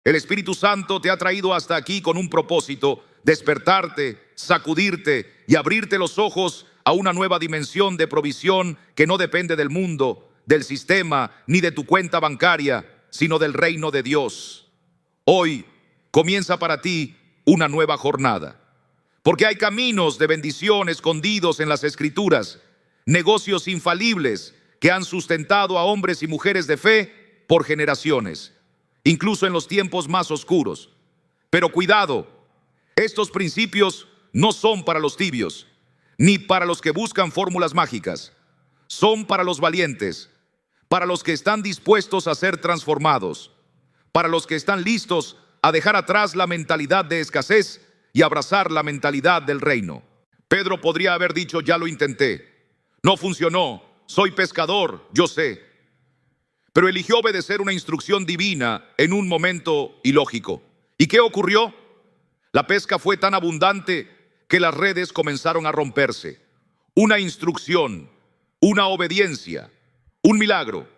El Espíritu Santo te ha traído hasta aquí con un propósito: despertarte, sacudirte y abrirte los ojos a una nueva dimensión de provisión que no depende del mundo, del sistema, ni de tu cuenta bancaria, sino del reino de Dios. Hoy comienza para ti una nueva jornada, porque hay caminos de bendición escondidos en las Escrituras, negocios infalibles que han sustentado a hombres y mujeres de fe por generaciones, incluso en los tiempos más oscuros. Pero cuidado, estos principios no son para los tibios, ni para los que buscan fórmulas mágicas. Son para los valientes, para los que están dispuestos a ser transformados, para los que están listos a dejar atrás la mentalidad de escasez y abrazar la mentalidad del reino. Pedro podría haber dicho: ya lo intenté, no funcionó, soy pescador, yo sé. Pero eligió obedecer una instrucción divina en un momento ilógico. ¿Y qué ocurrió? La pesca fue tan abundante que las redes comenzaron a romperse. Una instrucción, una obediencia, un milagro.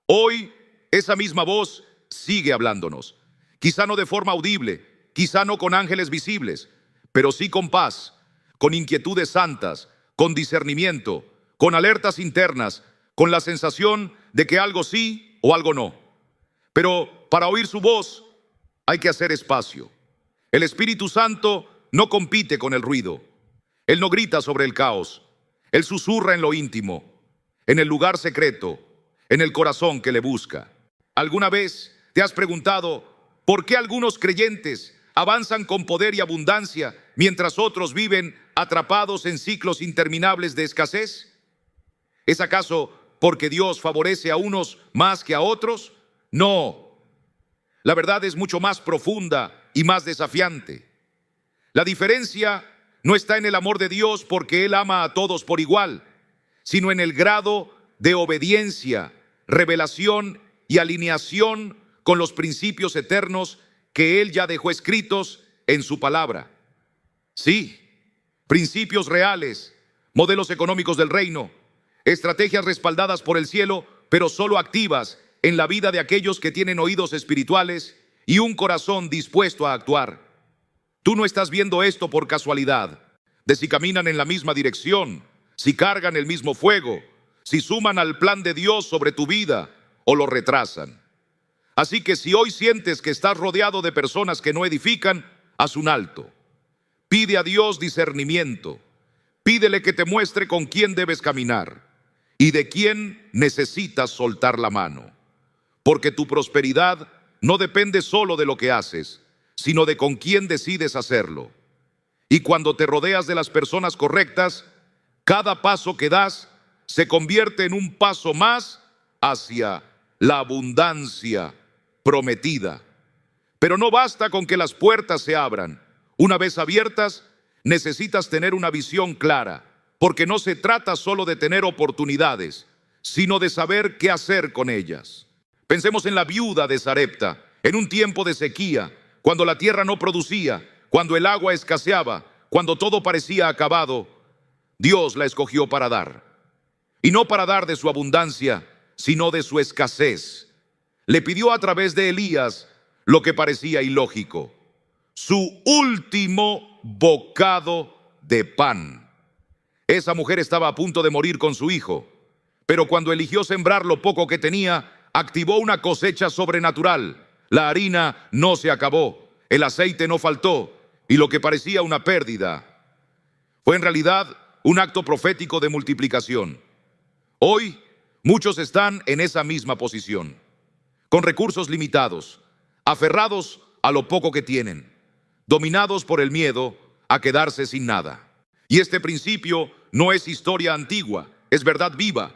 Hoy esa misma voz sigue hablándonos. Quizá no de forma audible, quizá no con ángeles visibles, pero sí con paz, con inquietudes santas, con discernimiento, con alertas internas, con la sensación de que algo sí o algo no. Pero para oír su voz hay que hacer espacio. El Espíritu Santo no compite con el ruido. Él no grita sobre el caos. Él susurra en lo íntimo, en el lugar secreto, en el corazón que le busca. ¿Alguna vez te has preguntado por qué algunos creyentes avanzan con poder y abundancia mientras otros viven atrapados en ciclos interminables de escasez? ¿Es acaso porque Dios favorece a unos más que a otros? No. La verdad es mucho más profunda y más desafiante. La diferencia no está en el amor de Dios, porque Él ama a todos por igual, sino en el grado de obediencia, revelación y alineación con los principios eternos que Él ya dejó escritos en su palabra. Sí, principios reales, modelos económicos del reino, estrategias respaldadas por el cielo, pero solo activas en la vida de aquellos que tienen oídos espirituales y un corazón dispuesto a actuar. Tú no estás viendo esto por casualidad, de si caminan en la misma dirección, si cargan el mismo fuego, si suman al plan de Dios sobre tu vida o lo retrasan. Así que si hoy sientes que estás rodeado de personas que no edifican, haz un alto. Pide a Dios discernimiento. Pídele que te muestre con quién debes caminar y de quién necesitas soltar la mano. Porque tu prosperidad no depende solo de lo que haces, sino de con quién decides hacerlo. Y cuando te rodeas de las personas correctas, cada paso que das se convierte en un paso más hacia la abundancia prometida. Pero no basta con que las puertas se abran. Una vez abiertas, necesitas tener una visión clara, porque no se trata solo de tener oportunidades, sino de saber qué hacer con ellas. Pensemos en la viuda de Sarepta, en un tiempo de sequía, cuando la tierra no producía, cuando el agua escaseaba, cuando todo parecía acabado. Dios la escogió para dar, y no para dar de su abundancia, sino de su escasez. Le pidió a través de Elías lo que parecía ilógico: su último bocado de pan. Esa mujer estaba a punto de morir con su hijo, pero cuando eligió sembrar lo poco que tenía, activó una cosecha sobrenatural. La harina no se acabó, el aceite no faltó, y lo que parecía una pérdida fue en realidad un acto profético de multiplicación. Hoy muchos están en esa misma posición, con recursos limitados, aferrados a lo poco que tienen, dominados por el miedo a quedarse sin nada. Y este principio no es historia antigua, es verdad viva.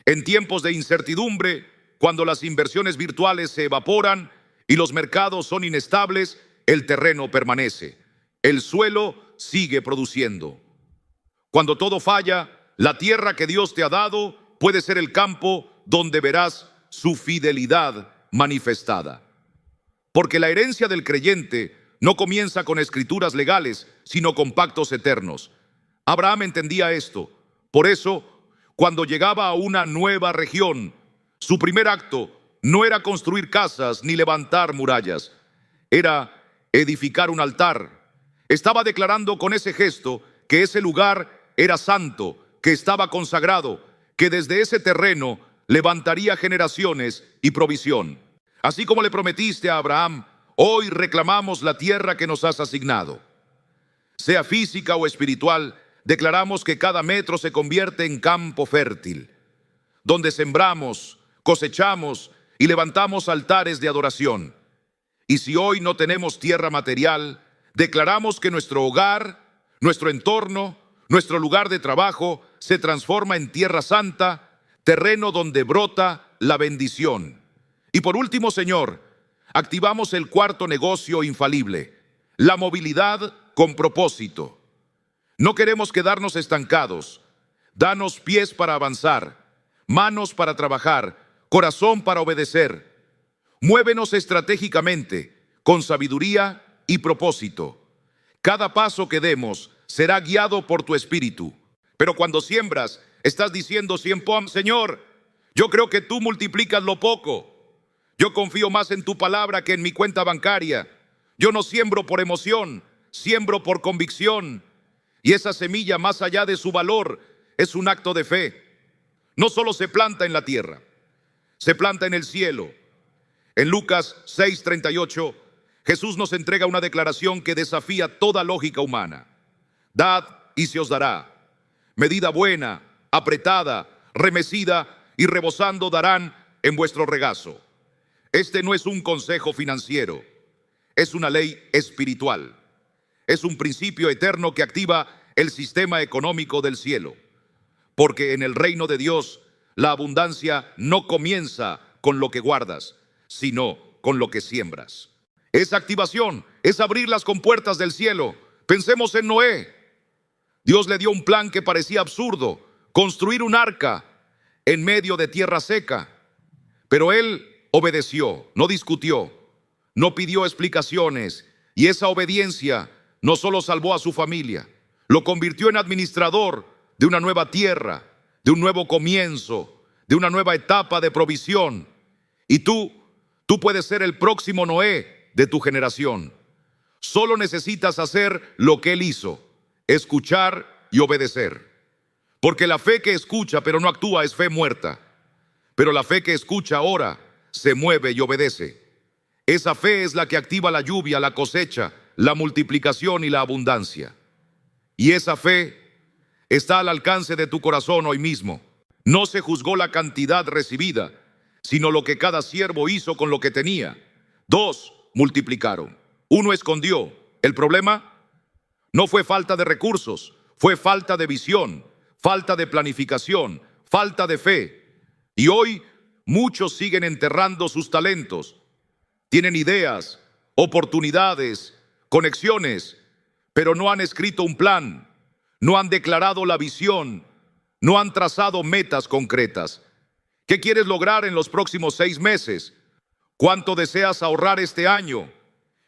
En tiempos de incertidumbre, cuando las inversiones virtuales se evaporan y los mercados son inestables, el terreno permanece, el suelo sigue produciendo. Cuando todo falla, la tierra que Dios te ha dado puede ser el campo donde verás su fidelidad manifestada. Porque la herencia del creyente no comienza con escrituras legales, sino con pactos eternos. Abraham entendía esto. Por eso, cuando llegaba a una nueva región, su primer acto no era construir casas ni levantar murallas, era edificar un altar. Estaba declarando con ese gesto que ese lugar era santo, que estaba consagrado, que desde ese terreno levantaría generaciones y provisión. Así como le prometiste a Abraham, hoy reclamamos la tierra que nos has asignado. Sea física o espiritual, declaramos que cada metro se convierte en campo fértil, donde sembramos, cosechamos y levantamos altares de adoración. Y si hoy no tenemos tierra material, declaramos que nuestro hogar, nuestro entorno, nuestro lugar de trabajo se transforma en tierra santa, terreno donde brota la bendición. Y por último, Señor, activamos el cuarto negocio infalible, la movilidad con propósito. No queremos quedarnos estancados. Danos pies para avanzar, manos para trabajar, corazón para obedecer. Muévenos estratégicamente, con sabiduría y propósito. Cada paso que demos será guiado por tu espíritu. Pero cuando siembras, estás diciendo siempre, Señor, yo creo que tú multiplicas lo poco. Yo confío más en tu palabra que en mi cuenta bancaria. Yo no siembro por emoción, siembro por convicción. Y esa semilla, más allá de su valor, es un acto de fe. No solo se planta en la tierra, se planta en el cielo. En Lucas 6:38, Jesús nos entrega una declaración que desafía toda lógica humana. Dad y se os dará. Medida buena, apretada, remecida y rebosando darán en vuestro regazo. Este no es un consejo financiero, es una ley espiritual. Es un principio eterno que activa el sistema económico del cielo. Porque en el reino de Dios, la abundancia no comienza con lo que guardas, sino con lo que siembras. Esa activación es abrir las compuertas del cielo. Pensemos en Noé. Dios le dio un plan que parecía absurdo, construir un arca en medio de tierra seca. Pero él obedeció, no discutió, no pidió explicaciones, y esa obediencia no solo salvó a su familia, lo convirtió en administrador de una nueva tierra, de un nuevo comienzo, de una nueva etapa de provisión. Y tú puedes ser el próximo Noé de tu generación. Solo necesitas hacer lo que él hizo: escuchar y obedecer. Porque la fe que escucha pero no actúa es fe muerta. Pero la fe que escucha, ora, se mueve y obedece. Esa fe es la que activa la lluvia, la cosecha, la multiplicación y la abundancia. Y esa fe está al alcance de tu corazón hoy mismo. No se juzgó la cantidad recibida, sino lo que cada siervo hizo con lo que tenía. 2 multiplicaron, 1 escondió. El problema no fue falta de recursos, fue falta de visión, falta de planificación, falta de fe. Y hoy muchos siguen enterrando sus talentos. Tienen ideas, oportunidades, conexiones, pero no han escrito un plan, no han declarado la visión, no han trazado metas concretas. ¿Qué quieres lograr en los próximos 6 meses? ¿Cuánto deseas ahorrar este año?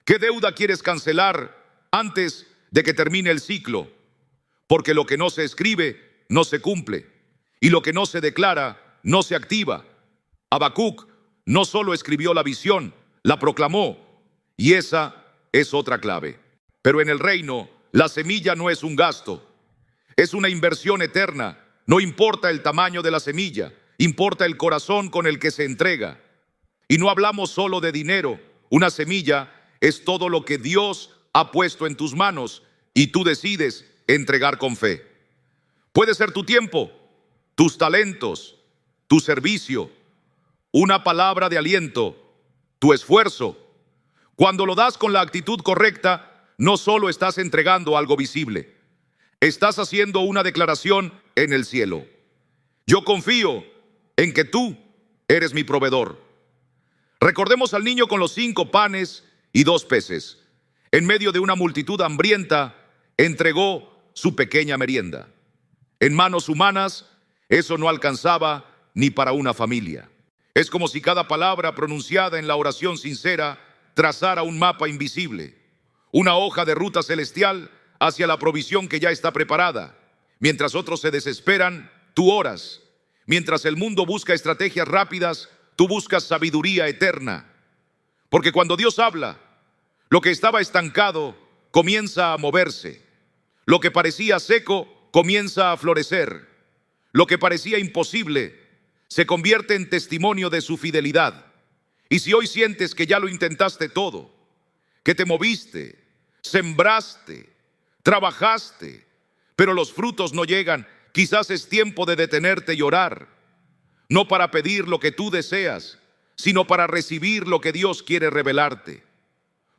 ¿Qué deuda quieres cancelar antes de que termine el ciclo? Porque lo que no se escribe no se cumple, y lo que no se declara no se activa. Habacuc no solo escribió la visión, la proclamó, y esa es otra clave. Pero en el reino, la semilla no es un gasto, es una inversión eterna. No importa el tamaño de la semilla, importa el corazón con el que se entrega. Y no hablamos solo de dinero. Una semilla es todo lo que Dios ha puesto en tus manos y tú decides entregar con fe. Puede ser tu tiempo, tus talentos, tu servicio, una palabra de aliento, tu esfuerzo. Cuando lo das con la actitud correcta, no solo estás entregando algo visible, estás haciendo una declaración en el cielo. Yo confío en que tú eres mi proveedor. Recordemos al niño con los 5 panes y 2 peces. En medio de una multitud hambrienta, entregó su pequeña merienda. En manos humanas, eso no alcanzaba ni para una familia. Es como si cada palabra pronunciada en la oración sincera trazara un mapa invisible, una hoja de ruta celestial hacia la provisión que ya está preparada. Mientras otros se desesperan, tú oras. Mientras el mundo busca estrategias rápidas, tú buscas sabiduría eterna. Porque cuando Dios habla, lo que estaba estancado comienza a moverse. Lo que parecía seco comienza a florecer. Lo que parecía imposible se convierte en testimonio de su fidelidad. Y si hoy sientes que ya lo intentaste todo, que te moviste, sembraste, trabajaste, pero los frutos no llegan, quizás es tiempo de detenerte y orar. No para pedir lo que tú deseas, sino para recibir lo que Dios quiere revelarte.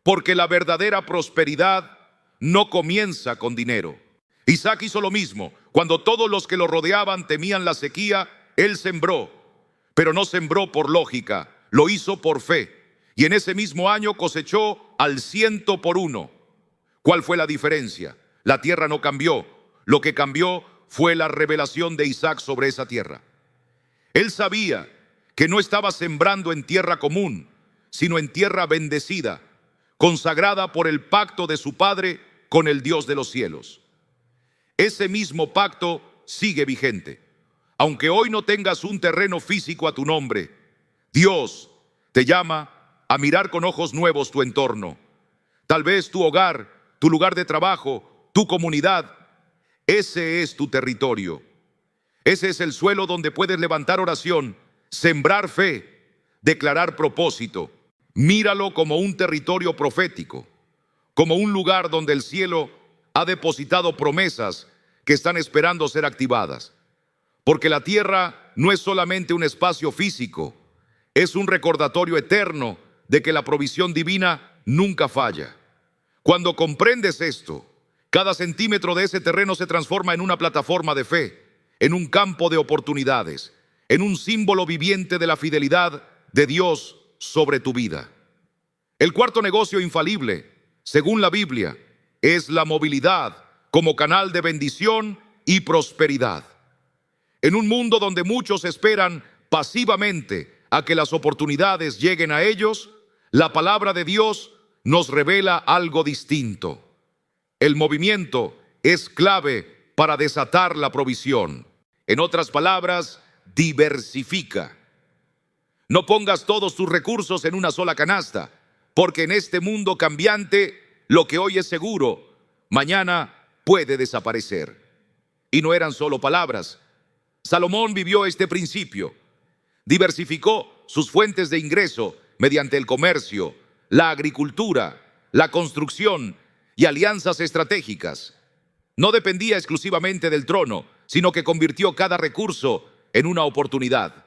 Porque la verdadera prosperidad no comienza con dinero. Isaac hizo lo mismo. Cuando todos los que lo rodeaban temían la sequía, él sembró, pero no sembró por lógica, lo hizo por fe. Y en ese mismo año cosechó al 100 por 1. ¿Cuál fue la diferencia? La tierra no cambió. Lo que cambió fue la revelación de Isaac sobre esa tierra. Él sabía que no estaba sembrando en tierra común, sino en tierra bendecida, consagrada por el pacto de su padre con el Dios de los cielos. Ese mismo pacto sigue vigente. Aunque hoy no tengas un terreno físico a tu nombre, Dios te llama a mirar con ojos nuevos tu entorno. Tal vez tu hogar, tu lugar de trabajo, tu comunidad, ese es tu territorio. Ese es el suelo donde puedes levantar oración, sembrar fe, declarar propósito. Míralo como un territorio profético, como un lugar donde el cielo ha depositado promesas que están esperando ser activadas. Porque la tierra no es solamente un espacio físico, es un recordatorio eterno de que la provisión divina nunca falla. Cuando comprendes esto, cada centímetro de ese terreno se transforma en una plataforma de fe, en un campo de oportunidades, en un símbolo viviente de la fidelidad de Dios sobre tu vida. El cuarto negocio infalible, según la Biblia, es la movilidad como canal de bendición y prosperidad. En un mundo donde muchos esperan pasivamente a que las oportunidades lleguen a ellos, la palabra de Dios nos revela algo distinto. El movimiento es clave para desatar la provisión. En otras palabras, diversifica. No pongas todos tus recursos en una sola canasta, porque en este mundo cambiante, lo que hoy es seguro, mañana puede desaparecer. Y no eran solo palabras. Salomón vivió este principio. Diversificó sus fuentes de ingreso mediante el comercio, la agricultura, la construcción y alianzas estratégicas. No dependía exclusivamente del trono, sino que convirtió cada recurso en una oportunidad.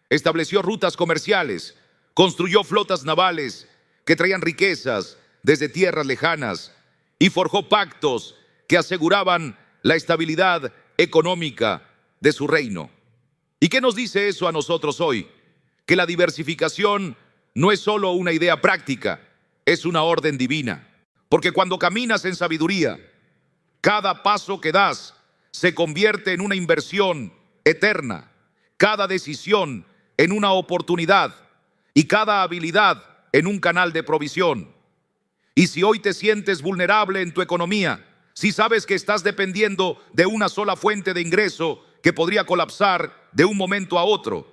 Estableció rutas comerciales, construyó flotas navales que traían riquezas desde tierras lejanas y forjó pactos que aseguraban la estabilidad económica de su reino. ¿Y qué nos dice eso a nosotros hoy? Que la diversificación no es solo una idea práctica, es una orden divina. Porque cuando caminas en sabiduría, cada paso que das se convierte en una inversión eterna, cada decisión en una oportunidad y cada habilidad en un canal de provisión. Y si hoy te sientes vulnerable en tu economía, si sabes que estás dependiendo de una sola fuente de ingreso que podría colapsar de un momento a otro,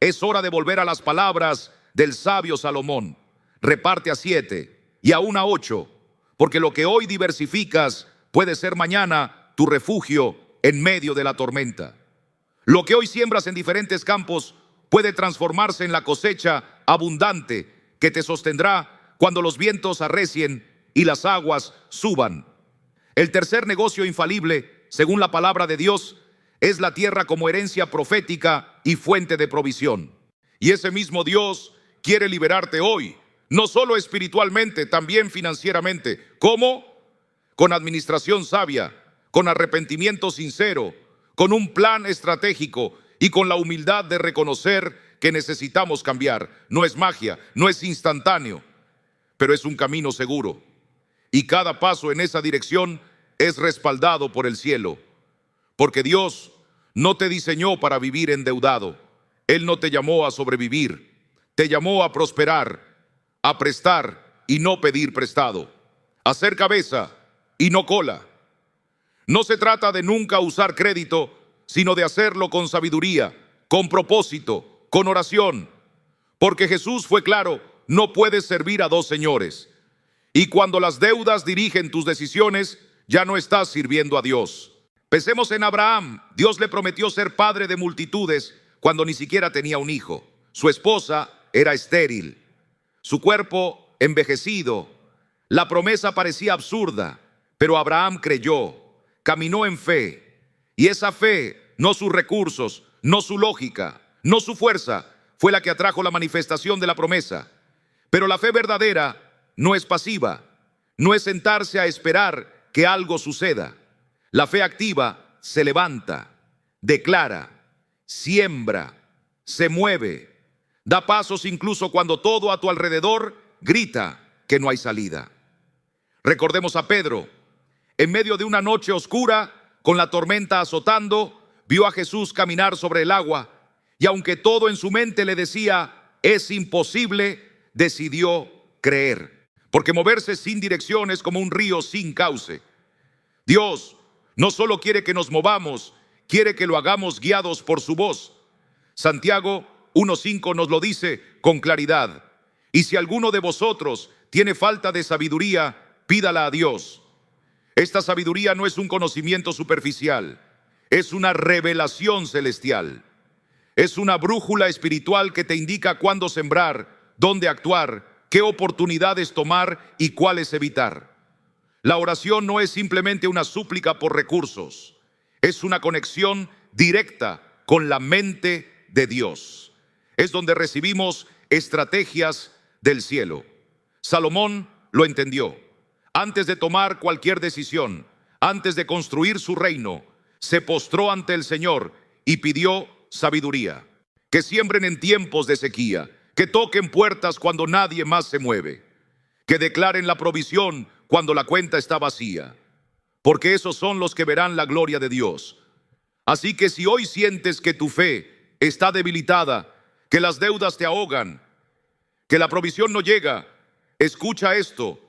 es hora de volver a las palabras del sabio Salomón. Reparte a 7 y aún a 8, porque lo que hoy diversificas puede ser mañana tu refugio en medio de la tormenta. Lo que hoy siembras en diferentes campos puede transformarse en la cosecha abundante que te sostendrá cuando los vientos arrecien y las aguas suban. El tercer negocio infalible, según la palabra de Dios, es la tierra como herencia profética y fuente de provisión. Y ese mismo Dios quiere liberarte hoy, no solo espiritualmente, también financieramente. ¿Cómo? Con administración sabia, con arrepentimiento sincero, con un plan estratégico y con la humildad de reconocer que necesitamos cambiar. No es magia, no es instantáneo, pero es un camino seguro. Y cada paso en esa dirección es respaldado por el cielo. Porque Dios no te diseñó para vivir endeudado. Él no te llamó a sobrevivir. Te llamó a prosperar, a prestar y no pedir prestado, a ser cabeza y no cola. No se trata de nunca usar crédito, sino de hacerlo con sabiduría, con propósito, con oración Porque Jesús fue claro, no puedes servir a dos señores. Y cuando las deudas dirigen tus decisiones, ya no estás sirviendo a Dios. Pensemos en Abraham. Dios le prometió ser padre de multitudes cuando ni siquiera tenía un hijo. Su esposa era estéril, su cuerpo envejecido. La promesa parecía absurda, pero Abraham creyó, caminó en fe. Y esa fe, no sus recursos, no su lógica, no su fuerza, fue la que atrajo la manifestación de la promesa. Pero la fe verdadera no es pasiva, no es sentarse a esperar que algo suceda. La fe activa se levanta, declara, siembra, se mueve, da pasos incluso cuando todo a tu alrededor grita que no hay salida. Recordemos a Pedro. En medio de una noche oscura, con la tormenta azotando, vio a Jesús caminar sobre el agua, y aunque todo en su mente le decía, es imposible, decidió creer. Porque moverse sin dirección es como un río sin cauce. Dios no solo quiere que nos movamos, quiere que lo hagamos guiados por su voz. Santiago 1:5 nos lo dice con claridad. Y si alguno de vosotros tiene falta de sabiduría, pídala a Dios. Esta sabiduría no es un conocimiento superficial, es una revelación celestial. Es una brújula espiritual que te indica cuándo sembrar, dónde actuar, qué oportunidades tomar y cuáles evitar. La oración no es simplemente una súplica por recursos, es una conexión directa con la mente de Dios. Es donde recibimos estrategias del cielo. Salomón lo entendió. Antes de tomar cualquier decisión, antes de construir su reino, se postró ante el Señor y pidió sabiduría. Que siembren en tiempos de sequía, que toquen puertas cuando nadie más se mueve, que declaren la provisión cuando la cuenta está vacía, porque esos son los que verán la gloria de Dios. Así que si hoy sientes que tu fe está debilitada, que las deudas te ahogan, que la provisión no llega, escucha esto.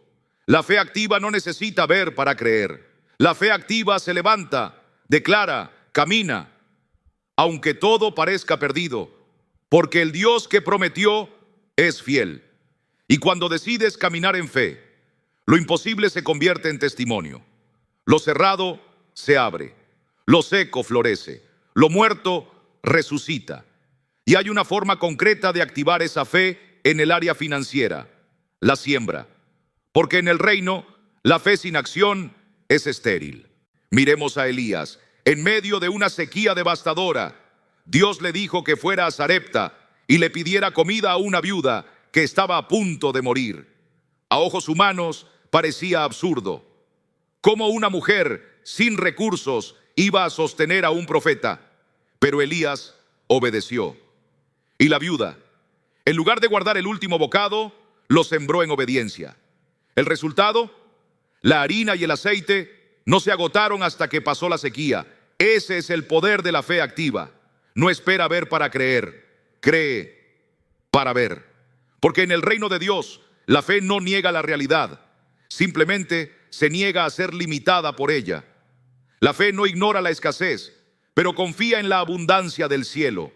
La fe activa no necesita ver para creer. La fe activa se levanta, declara, camina, aunque todo parezca perdido, porque el Dios que prometió es fiel. Y cuando decides caminar en fe, lo imposible se convierte en testimonio. Lo cerrado se abre, lo seco florece, lo muerto resucita. Y hay una forma concreta de activar esa fe en el área financiera, la siembra. Porque en el reino, la fe sin acción es estéril. Miremos a Elías. En medio de una sequía devastadora, Dios le dijo que fuera a Sarepta y le pidiera comida a una viuda que estaba a punto de morir. A ojos humanos parecía absurdo. ¿Cómo una mujer sin recursos iba a sostener a un profeta? Pero Elías obedeció. Y la viuda, en lugar de guardar el último bocado, lo sembró en obediencia. El resultado, la harina y el aceite no se agotaron hasta que pasó la sequía. Ese es el poder de la fe activa. No espera ver para creer, cree para ver. Porque en el reino de Dios, la fe no niega la realidad, simplemente se niega a ser limitada por ella. La fe no ignora la escasez, pero confía en la abundancia del cielo.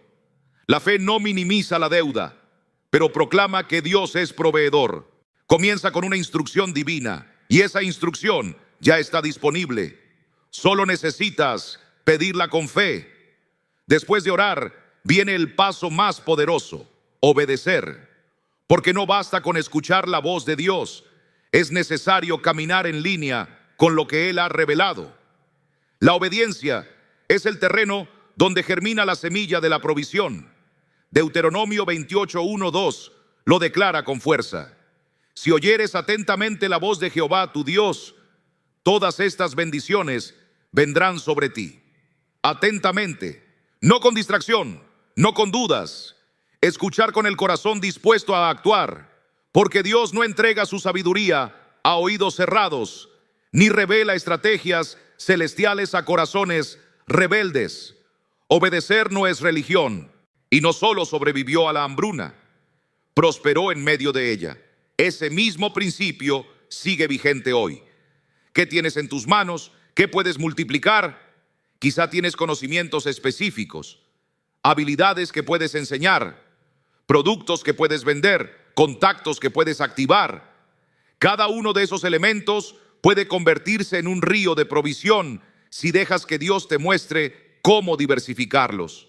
La fe no minimiza la deuda, pero proclama que Dios es proveedor. Comienza con una instrucción divina y esa instrucción ya está disponible. Solo necesitas pedirla con fe. Después de orar, viene el paso más poderoso, obedecer. Porque no basta con escuchar la voz de Dios, es necesario caminar en línea con lo que Él ha revelado. La obediencia es el terreno donde germina la semilla de la provisión. Deuteronomio 28:1-2 lo declara con fuerza. Si oyeres atentamente la voz de Jehová tu Dios, todas estas bendiciones vendrán sobre ti. Atentamente, no con distracción, no con dudas. Escuchar con el corazón dispuesto a actuar, porque Dios no entrega su sabiduría a oídos cerrados, ni revela estrategias celestiales a corazones rebeldes. Obedecer no es religión, y no solo sobrevivió a la hambruna, prosperó en medio de ella. Ese mismo principio sigue vigente hoy. ¿Qué tienes en tus manos? ¿Qué puedes multiplicar? Quizá tienes conocimientos específicos, habilidades que puedes enseñar, productos que puedes vender, contactos que puedes activar. Cada uno de esos elementos puede convertirse en un río de provisión si dejas que Dios te muestre cómo diversificarlos.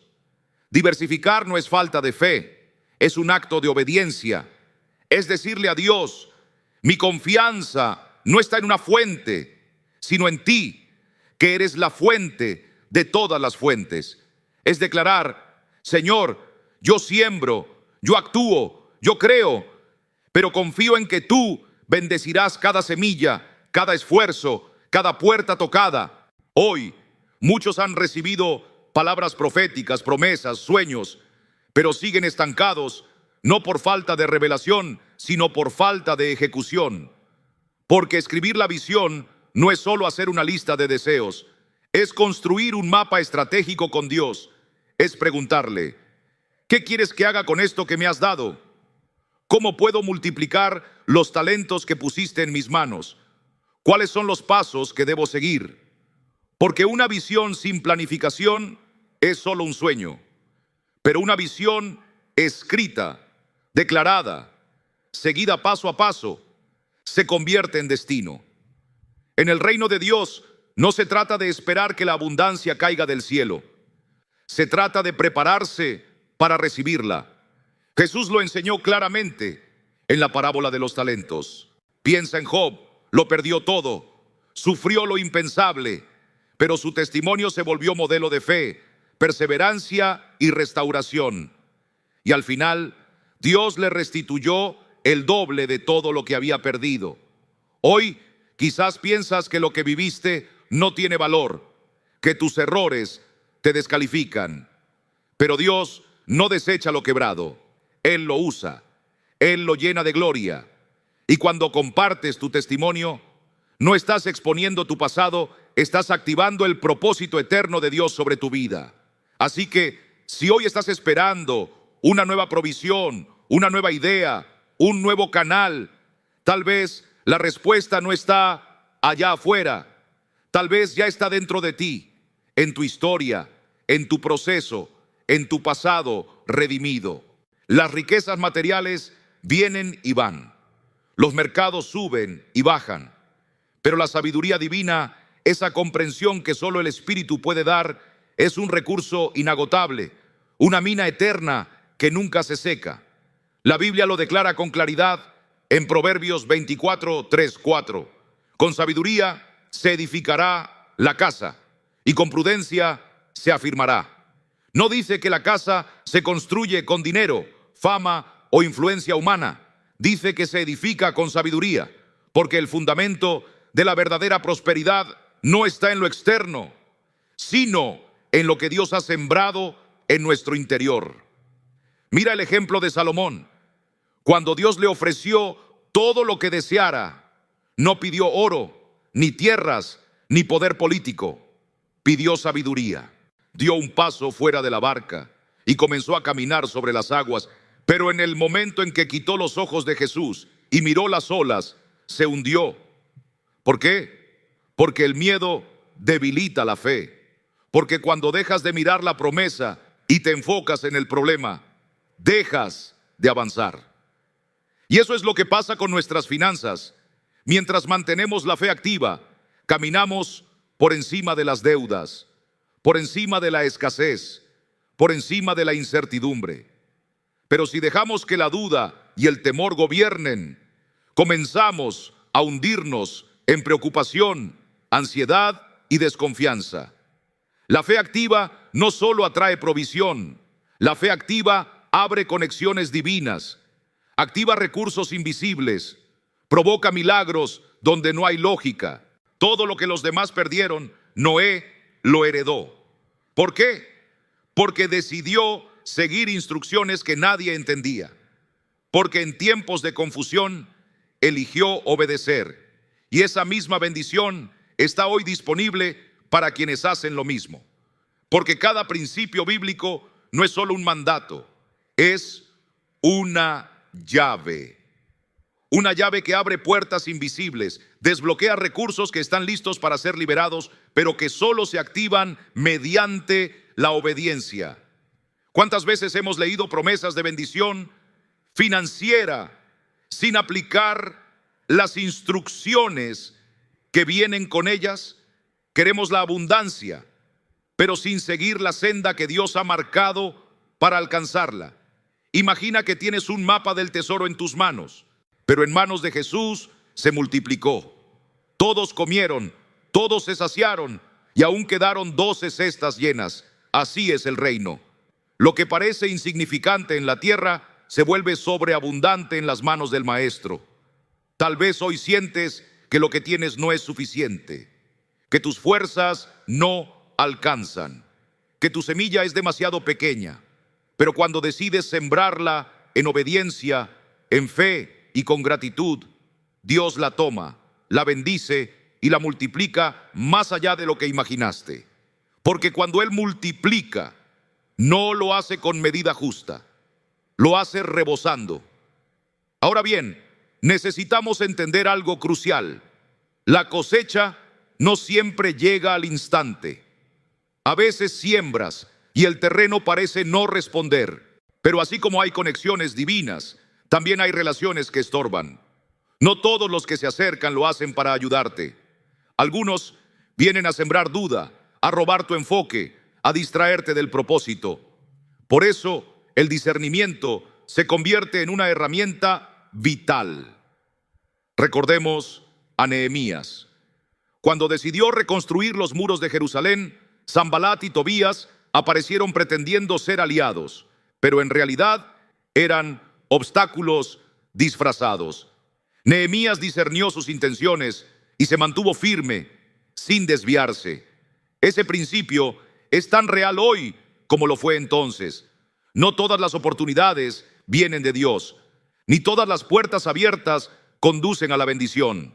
Diversificar no es falta de fe, es un acto de obediencia. Es decirle a Dios: mi confianza no está en una fuente, sino en ti, que eres la fuente de todas las fuentes. Es declarar: Señor, yo siembro, yo actúo, yo creo, pero confío en que tú bendecirás cada semilla, cada esfuerzo, cada puerta tocada. Hoy, muchos han recibido palabras proféticas, promesas, sueños, pero siguen estancados, no por falta de revelación, sino por falta de ejecución. Porque escribir la visión no es solo hacer una lista de deseos, es construir un mapa estratégico con Dios. Es preguntarle: ¿qué quieres que haga con esto que me has dado? ¿Cómo puedo multiplicar los talentos que pusiste en mis manos? ¿Cuáles son los pasos que debo seguir? Porque una visión sin planificación es solo un sueño, pero una visión escrita, declarada, seguida paso a paso, se convierte en destino. En el reino de Dios no se trata de esperar que la abundancia caiga del cielo. Se trata de prepararse para recibirla. Jesús lo enseñó claramente en la parábola de los talentos. Piensa en Job: lo perdió todo, sufrió lo impensable, pero su testimonio se volvió modelo de fe, perseverancia y restauración. Y al final, Dios le restituyó el doble de todo lo que había perdido. Hoy, quizás piensas que lo que viviste no tiene valor, que tus errores te descalifican. Pero Dios no desecha lo quebrado. Él lo usa, Él lo llena de gloria. Y cuando compartes tu testimonio, no estás exponiendo tu pasado, estás activando el propósito eterno de Dios sobre tu vida. Así que, si hoy estás esperando una nueva provisión, una nueva idea, un nuevo canal, tal vez la respuesta no está allá afuera, tal vez ya está dentro de ti, en tu historia, en tu proceso, en tu pasado redimido. Las riquezas materiales vienen y van, los mercados suben y bajan, pero la sabiduría divina, esa comprensión que solo el Espíritu puede dar, es un recurso inagotable, una mina eterna que nunca se seca. La Biblia lo declara con claridad en Proverbios 24, 3, 4. Con sabiduría se edificará la casa y con prudencia se afirmará. No dice que la casa se construye con dinero, fama o influencia humana. Dice que se edifica con sabiduría, porque el fundamento de la verdadera prosperidad no está en lo externo, sino en lo que Dios ha sembrado en nuestro interior. Mira el ejemplo de Salomón. Cuando Dios le ofreció todo lo que deseara, no pidió oro, ni tierras, ni poder político. Pidió sabiduría. Dio un paso fuera de la barca y comenzó a caminar sobre las aguas. Pero en el momento en que quitó los ojos de Jesús y miró las olas, se hundió. ¿Por qué? Porque el miedo debilita la fe. Porque cuando dejas de mirar la promesa y te enfocas en el problema, dejas de avanzar. Y eso es lo que pasa con nuestras finanzas. Mientras mantenemos la fe activa, caminamos por encima de las deudas, por encima de la escasez, por encima de la incertidumbre. Pero si dejamos que la duda y el temor gobiernen, comenzamos a hundirnos en preocupación, ansiedad y desconfianza. La fe activa no solo atrae provisión, la fe activa abre conexiones divinas, activa recursos invisibles, provoca milagros donde no hay lógica. Todo lo que los demás perdieron, Noé lo heredó. ¿Por qué? Porque decidió seguir instrucciones que nadie entendía. Porque en tiempos de confusión eligió obedecer. Y esa misma bendición está hoy disponible para quienes hacen lo mismo. Porque cada principio bíblico no es solo un mandato, es una llave. Una llave que abre puertas invisibles, desbloquea recursos que están listos para ser liberados, pero que solo se activan mediante la obediencia. ¿Cuántas veces hemos leído promesas de bendición financiera sin aplicar las instrucciones que vienen con ellas? Queremos la abundancia, pero sin seguir la senda que Dios ha marcado para alcanzarla. Imagina que tienes un mapa del tesoro en tus manos, pero en manos de Jesús se multiplicó. Todos comieron, todos se saciaron y aún quedaron 12 cestas llenas. Así es el reino. Lo que parece insignificante en la tierra se vuelve sobreabundante en las manos del Maestro. Tal vez hoy sientes que lo que tienes no es suficiente, que tus fuerzas no alcanzan, que tu semilla es demasiado pequeña, pero cuando decides sembrarla en obediencia, en fe y con gratitud, Dios la toma, la bendice y la multiplica más allá de lo que imaginaste. Porque cuando Él multiplica, no lo hace con medida justa, lo hace rebosando. Ahora bien, necesitamos entender algo crucial. La cosecha no siempre llega al instante. A veces siembras y el terreno parece no responder. Pero así como hay conexiones divinas, también hay relaciones que estorban. No todos los que se acercan lo hacen para ayudarte. Algunos vienen a sembrar duda, a robar tu enfoque, a distraerte del propósito. Por eso, el discernimiento se convierte en una herramienta vital. Recordemos a Nehemías. Cuando decidió reconstruir los muros de Jerusalén, Sanbalat y Tobías aparecieron pretendiendo ser aliados, pero en realidad eran obstáculos disfrazados. Nehemías discernió sus intenciones y se mantuvo firme, sin desviarse. Ese principio es tan real hoy como lo fue entonces. No todas las oportunidades vienen de Dios, ni todas las puertas abiertas conducen a la bendición.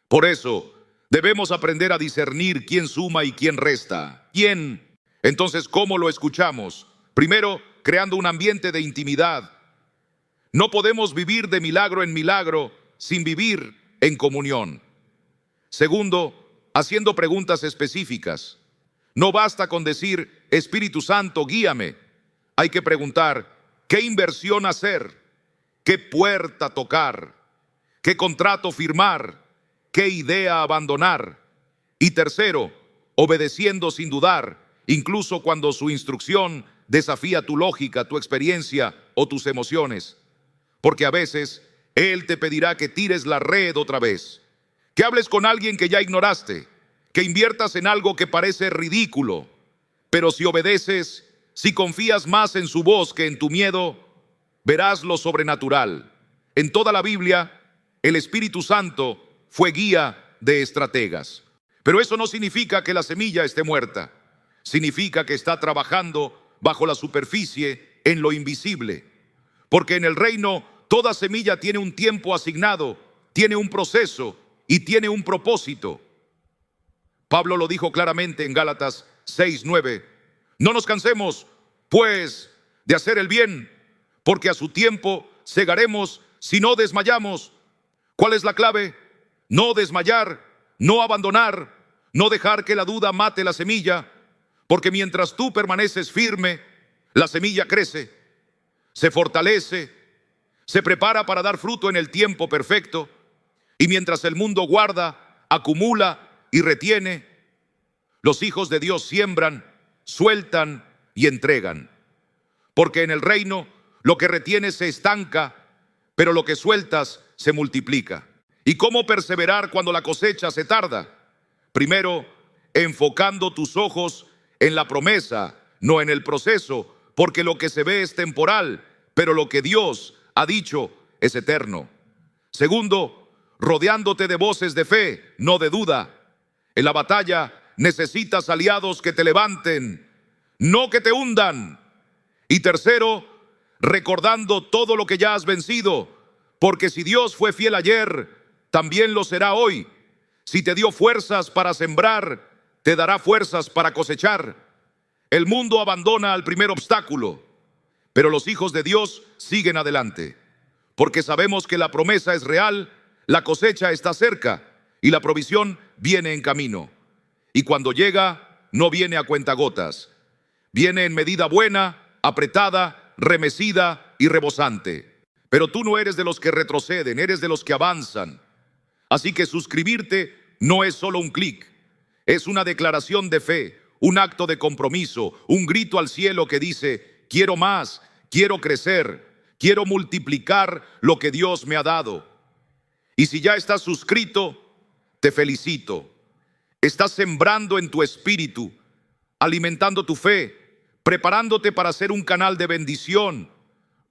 Por eso, debemos aprender a discernir quién suma y quién resta. ¿Quién? Entonces, ¿cómo lo escuchamos? Primero, creando un ambiente de intimidad. No podemos vivir de milagro en milagro sin vivir en comunión. Segundo, haciendo preguntas específicas. No basta con decir, Espíritu Santo, guíame. Hay que preguntar, ¿qué inversión hacer? ¿Qué puerta tocar? ¿Qué contrato firmar? ¿Qué idea abandonar? Y tercero, obedeciendo sin dudar, incluso cuando su instrucción desafía tu lógica, tu experiencia o tus emociones. Porque a veces Él te pedirá que tires la red otra vez, que hables con alguien que ya ignoraste, que inviertas en algo que parece ridículo. Pero si obedeces, si confías más en su voz que en tu miedo, verás lo sobrenatural. En toda la Biblia, el Espíritu Santo fue guía de estrategas. Pero eso no significa que la semilla esté muerta. Significa que está trabajando bajo la superficie en lo invisible. Porque en el reino toda semilla tiene un tiempo asignado, tiene un proceso y tiene un propósito. Pablo lo dijo claramente en Gálatas 6:9. No nos cansemos, pues, de hacer el bien, porque a su tiempo segaremos si no desmayamos. ¿Cuál es la clave? No desmayar, no abandonar, no dejar que la duda mate la semilla, porque mientras tú permaneces firme, la semilla crece, se fortalece, se prepara para dar fruto en el tiempo perfecto, y mientras el mundo guarda, acumula y retiene, los hijos de Dios siembran, sueltan y entregan. Porque en el reino lo que retienes se estanca, pero lo que sueltas se multiplica. ¿Y cómo perseverar cuando la cosecha se tarda? Primero, enfocando tus ojos en la promesa, no en el proceso, porque lo que se ve es temporal, pero lo que Dios ha dicho es eterno. Segundo, rodeándote de voces de fe, no de duda. En la batalla necesitas aliados que te levanten, no que te hundan. Y tercero, recordando todo lo que ya has vencido, porque si Dios fue fiel ayer, también lo será hoy. Si te dio fuerzas para sembrar, te dará fuerzas para cosechar. El mundo abandona al primer obstáculo, pero los hijos de Dios siguen adelante, porque sabemos que la promesa es real, la cosecha está cerca y la provisión viene en camino. Y cuando llega, no viene a cuentagotas, viene en medida buena, apretada, remecida y rebosante. Pero tú no eres de los que retroceden, eres de los que avanzan. Así que suscribirte no es solo un clic, es una declaración de fe, un acto de compromiso, un grito al cielo que dice: quiero más, quiero crecer, quiero multiplicar lo que Dios me ha dado. Y si ya estás suscrito, te felicito. Estás sembrando en tu espíritu, alimentando tu fe, preparándote para ser un canal de bendición.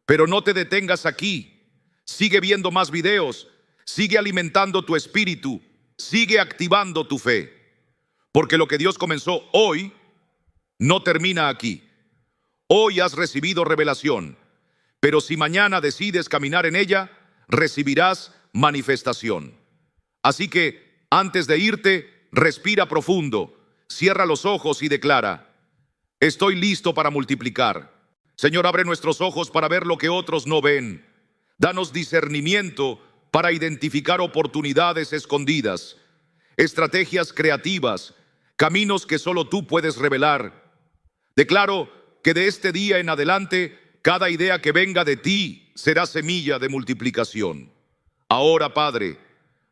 Pero no te detengas aquí. Sigue viendo más videos, sigue alimentando tu espíritu, sigue activando tu fe. Porque lo que Dios comenzó hoy no termina aquí. Hoy has recibido revelación, pero si mañana decides caminar en ella, recibirás manifestación. Así que antes de irte, respira profundo, cierra los ojos y declara: estoy listo para multiplicar. Señor, abre nuestros ojos para ver lo que otros no ven. Danos discernimiento para identificar oportunidades escondidas, estrategias creativas, caminos que solo tú puedes revelar. Declaro que de este día en adelante, cada idea que venga de ti será semilla de multiplicación. Ahora, Padre,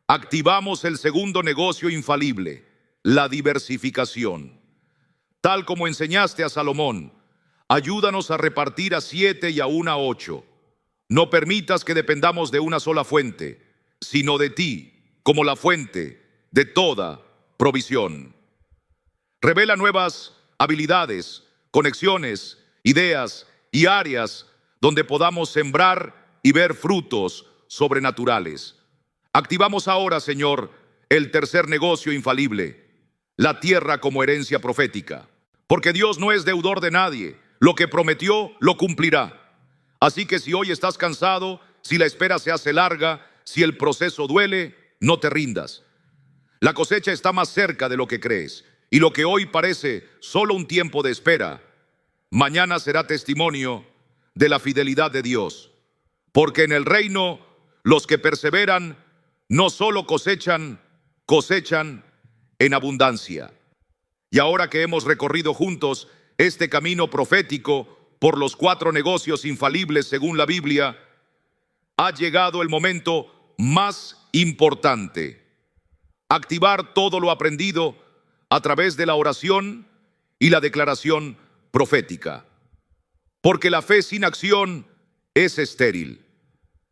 activamos el segundo negocio infalible, la diversificación. Tal como enseñaste a Salomón, ayúdanos a repartir a 7 y aún a 8. No permitas que dependamos de una sola fuente, sino de ti, como la fuente de toda provisión. Revela nuevas habilidades, conexiones, ideas y áreas donde podamos sembrar y ver frutos sobrenaturales. Activamos ahora, Señor, el tercer negocio infalible, la tierra como herencia profética. Porque Dios no es deudor de nadie. Lo que prometió, lo cumplirá. Así que si hoy estás cansado, si la espera se hace larga, si el proceso duele, no te rindas. La cosecha está más cerca de lo que crees. Y lo que hoy parece solo un tiempo de espera, mañana será testimonio de la fidelidad de Dios. Porque en el reino, los que perseveran no solo cosechan, cosechan en abundancia. Y ahora que hemos recorrido juntos este camino profético por los 4 negocios infalibles según la Biblia, ha llegado el momento más importante: activar todo lo aprendido a través de la oración y la declaración profética. Porque la fe sin acción es estéril,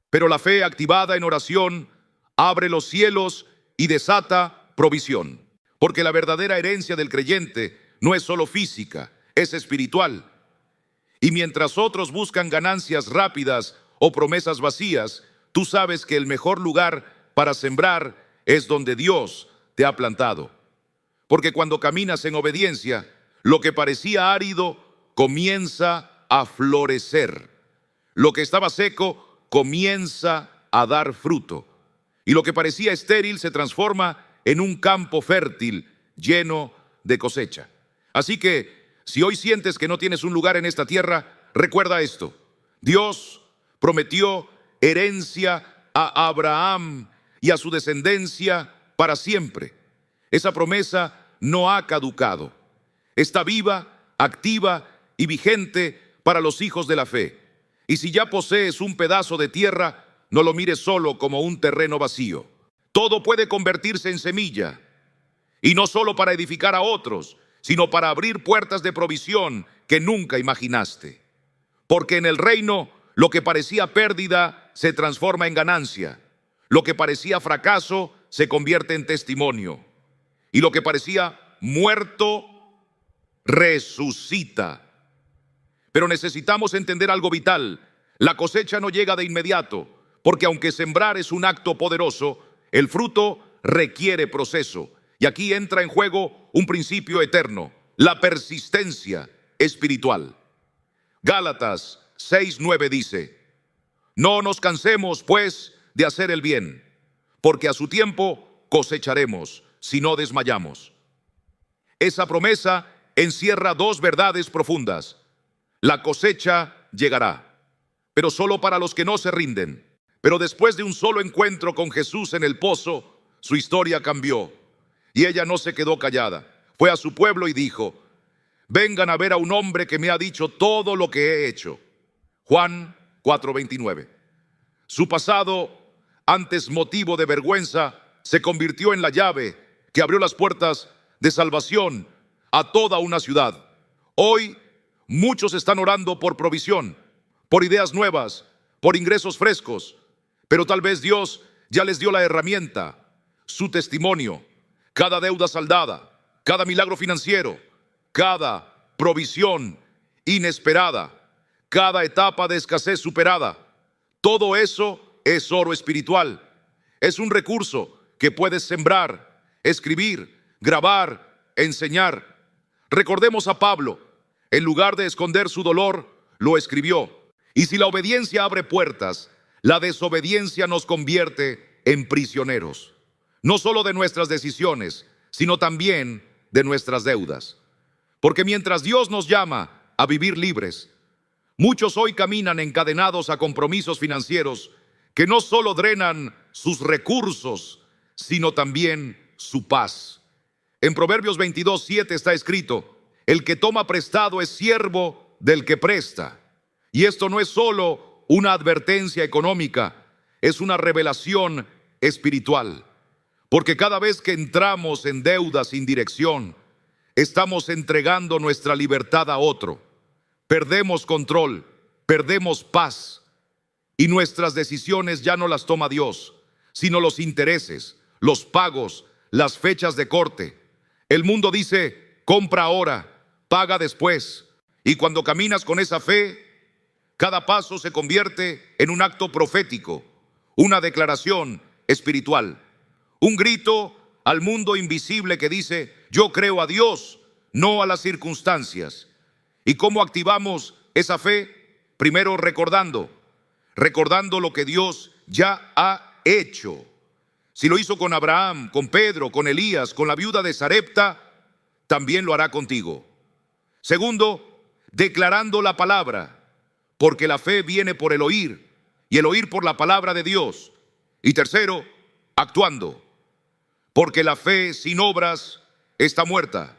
pero la fe activada en oración abre los cielos y desata provisión. Porque la verdadera herencia del creyente no es solo física, es espiritual. Y mientras otros buscan ganancias rápidas o promesas vacías, tú sabes que el mejor lugar para sembrar es donde Dios te ha plantado. Porque cuando caminas en obediencia, lo que parecía árido comienza a florecer. Lo que estaba seco comienza a dar fruto. Y lo que parecía estéril se transforma en un campo fértil lleno de cosecha. Así que, si hoy sientes que no tienes un lugar en esta tierra, recuerda esto: Dios prometió herencia a Abraham y a su descendencia para siempre. Esa promesa no ha caducado. Está viva, activa y vigente para los hijos de la fe. Y si ya posees un pedazo de tierra, no lo mires solo como un terreno vacío. Todo puede convertirse en semilla, y no solo para edificar a otros, sino para abrir puertas de provisión que nunca imaginaste. Porque en el reino, lo que parecía pérdida se transforma en ganancia. Lo que parecía fracaso se convierte en testimonio. Y lo que parecía muerto resucita. Pero necesitamos entender algo vital: la cosecha no llega de inmediato, porque aunque sembrar es un acto poderoso, el fruto requiere proceso. Y aquí entra en juego un principio eterno: la persistencia espiritual. Gálatas 6:9 dice: no nos cansemos, pues, de hacer el bien, porque a su tiempo cosecharemos, si no desmayamos. Esa promesa encierra 2 verdades profundas. La cosecha llegará, pero solo para los que no se rinden. Pero después de un solo encuentro con Jesús en el pozo, su historia cambió. Y ella no se quedó callada. Fue a su pueblo y dijo: vengan a ver a un hombre que me ha dicho todo lo que he hecho. Juan 4:29. Su pasado, antes motivo de vergüenza, se convirtió en la llave que abrió las puertas de salvación a toda una ciudad. Hoy muchos están orando por provisión, por ideas nuevas, por ingresos frescos, pero tal vez Dios ya les dio la herramienta, su testimonio, cada deuda saldada, cada milagro financiero, cada provisión inesperada, cada etapa de escasez superada. Todo eso es oro espiritual. Es un recurso que puedes sembrar, escribir, grabar, enseñar. Recordemos a Pablo. En lugar de esconder su dolor, lo escribió. Y si la obediencia abre puertas, la desobediencia nos convierte en prisioneros. No solo de nuestras decisiones, sino también de nuestras deudas. Porque mientras Dios nos llama a vivir libres, muchos hoy caminan encadenados a compromisos financieros que no solo drenan sus recursos, sino también su paz. En Proverbios 22:7 está escrito: el que toma prestado es siervo del que presta. Y esto no es solo una advertencia económica, es una revelación espiritual. Porque cada vez que entramos en deuda sin dirección, estamos entregando nuestra libertad a otro. Perdemos control, perdemos paz, y nuestras decisiones ya no las toma Dios, sino los intereses, los pagos, las fechas de corte. El mundo dice: compra ahora, paga después. Y cuando caminas con esa fe, cada paso se convierte en un acto profético, una declaración espiritual, un grito al mundo invisible que dice: yo creo a Dios, no a las circunstancias. ¿Y cómo activamos esa fe? Primero recordando lo que Dios ya ha hecho. Si lo hizo con Abraham, con Pedro, con Elías, con la viuda de Sarepta, también lo hará contigo. Segundo, declarando la palabra, porque la fe viene por el oír, y el oír por la palabra de Dios. Y tercero, actuando, porque la fe sin obras está muerta.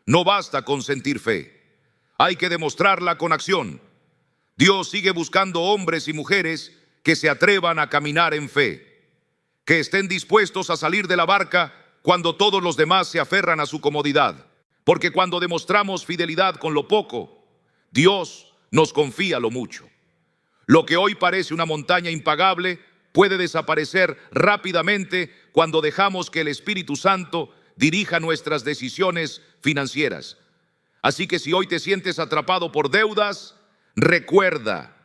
No basta con sentir fe, hay que demostrarla con acción. Dios sigue buscando hombres y mujeres que se atrevan a caminar en fe, que estén dispuestos a salir de la barca cuando todos los demás se aferran a su comodidad. Porque cuando demostramos fidelidad con lo poco, Dios nos confía lo mucho. Lo que hoy parece una montaña impagable puede desaparecer rápidamente cuando dejamos que el Espíritu Santo dirija nuestras decisiones financieras. Así que si hoy te sientes atrapado por deudas, recuerda,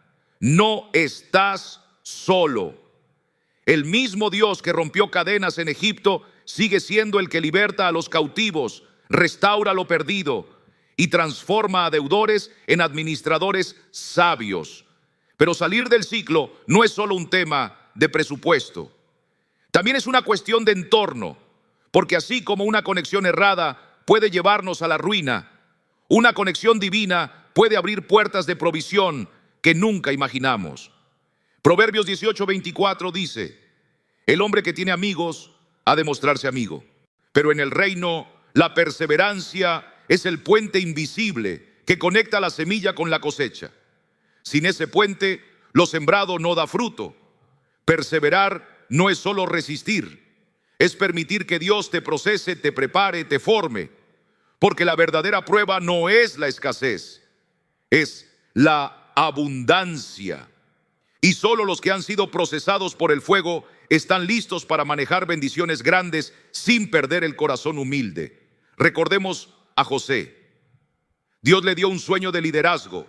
no estás solo. El mismo Dios que rompió cadenas en Egipto sigue siendo el que liberta a los cautivos, restaura lo perdido y transforma a deudores en administradores sabios. Pero salir del ciclo no es solo un tema de presupuesto, también es una cuestión de entorno, porque así como una conexión errada puede llevarnos a la ruina, una conexión divina puede abrir puertas de provisión que nunca imaginamos. Proverbios 18:24 dice: el hombre que tiene amigos ha de mostrarse amigo, pero en el reino la perseverancia es el puente invisible que conecta la semilla con la cosecha. Sin ese puente, lo sembrado no da fruto. Perseverar no es solo resistir, es permitir que Dios te procese, te prepare, te forme. Porque la verdadera prueba no es la escasez, es la abundancia. Y solo los que han sido procesados por el fuego están listos para manejar bendiciones grandes sin perder el corazón humilde. Recordemos a José. Dios le dio un sueño de liderazgo,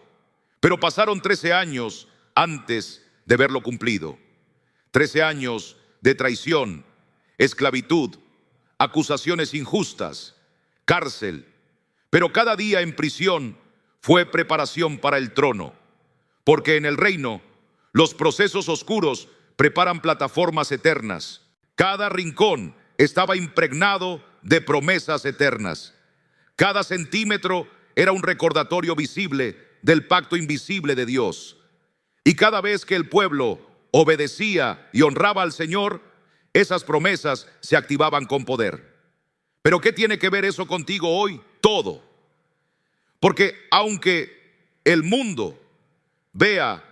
pero pasaron 13 años antes de verlo cumplido. 13 años de traición, esclavitud, acusaciones injustas, cárcel. Pero cada día en prisión fue preparación para el trono, porque en el reino los procesos oscuros preparan plataformas eternas. Cada rincón estaba impregnado de promesas eternas. Cada centímetro era un recordatorio visible del pacto invisible de Dios. Y cada vez que el pueblo obedecía y honraba al Señor, esas promesas se activaban con poder. ¿Pero qué tiene que ver eso contigo hoy? Todo. Porque aunque el mundo vea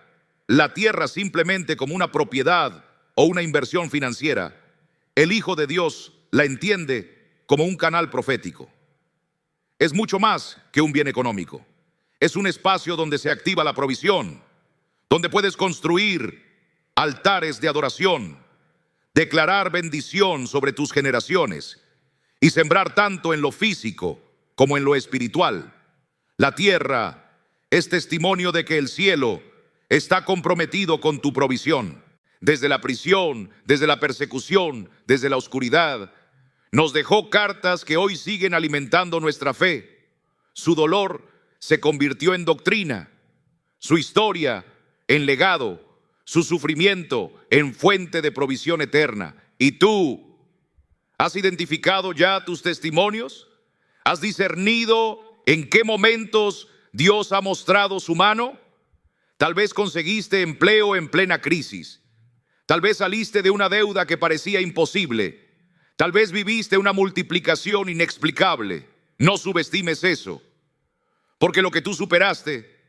la tierra simplemente como una propiedad o una inversión financiera, el Hijo de Dios la entiende como un canal profético. Es mucho más que un bien económico. Es un espacio donde se activa la provisión, donde puedes construir altares de adoración, declarar bendición sobre tus generaciones y sembrar tanto en lo físico como en lo espiritual. La tierra es testimonio de que el cielo está comprometido con tu provisión. Desde la prisión, desde la persecución, desde la oscuridad, nos dejó cartas que hoy siguen alimentando nuestra fe. Su dolor se convirtió en doctrina, su historia en legado, su sufrimiento en fuente de provisión eterna. ¿Y tú has identificado ya tus testimonios? ¿Has discernido en qué momentos Dios ha mostrado su mano? Tal vez conseguiste empleo en plena crisis. Tal vez saliste de una deuda que parecía imposible. Tal vez viviste una multiplicación inexplicable. No subestimes eso, porque lo que tú superaste,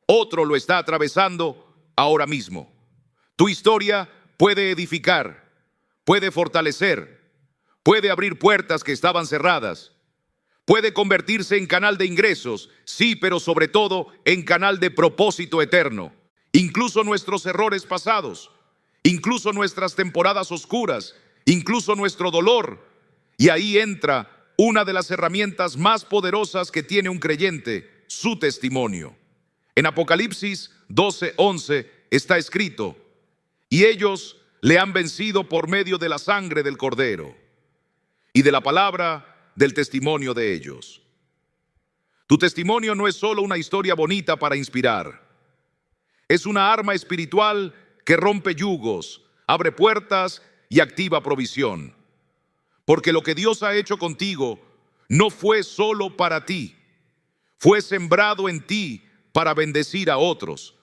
otro lo está atravesando ahora mismo. Tu historia puede edificar, puede fortalecer, puede abrir puertas que estaban cerradas, puede convertirse en canal de ingresos, sí, pero sobre todo en canal de propósito eterno. Incluso nuestros errores pasados, incluso nuestras temporadas oscuras, incluso nuestro dolor. Y ahí entra una de las herramientas más poderosas que tiene un creyente, su testimonio. En Apocalipsis 12:11 está escrito: y ellos le han vencido por medio de la sangre del Cordero y de la palabra del testimonio de ellos. Tu testimonio no es solo una historia bonita para inspirar. Es una arma espiritual que rompe yugos, abre puertas y activa provisión. Porque lo que Dios ha hecho contigo no fue solo para ti, fue sembrado en ti para bendecir a otros.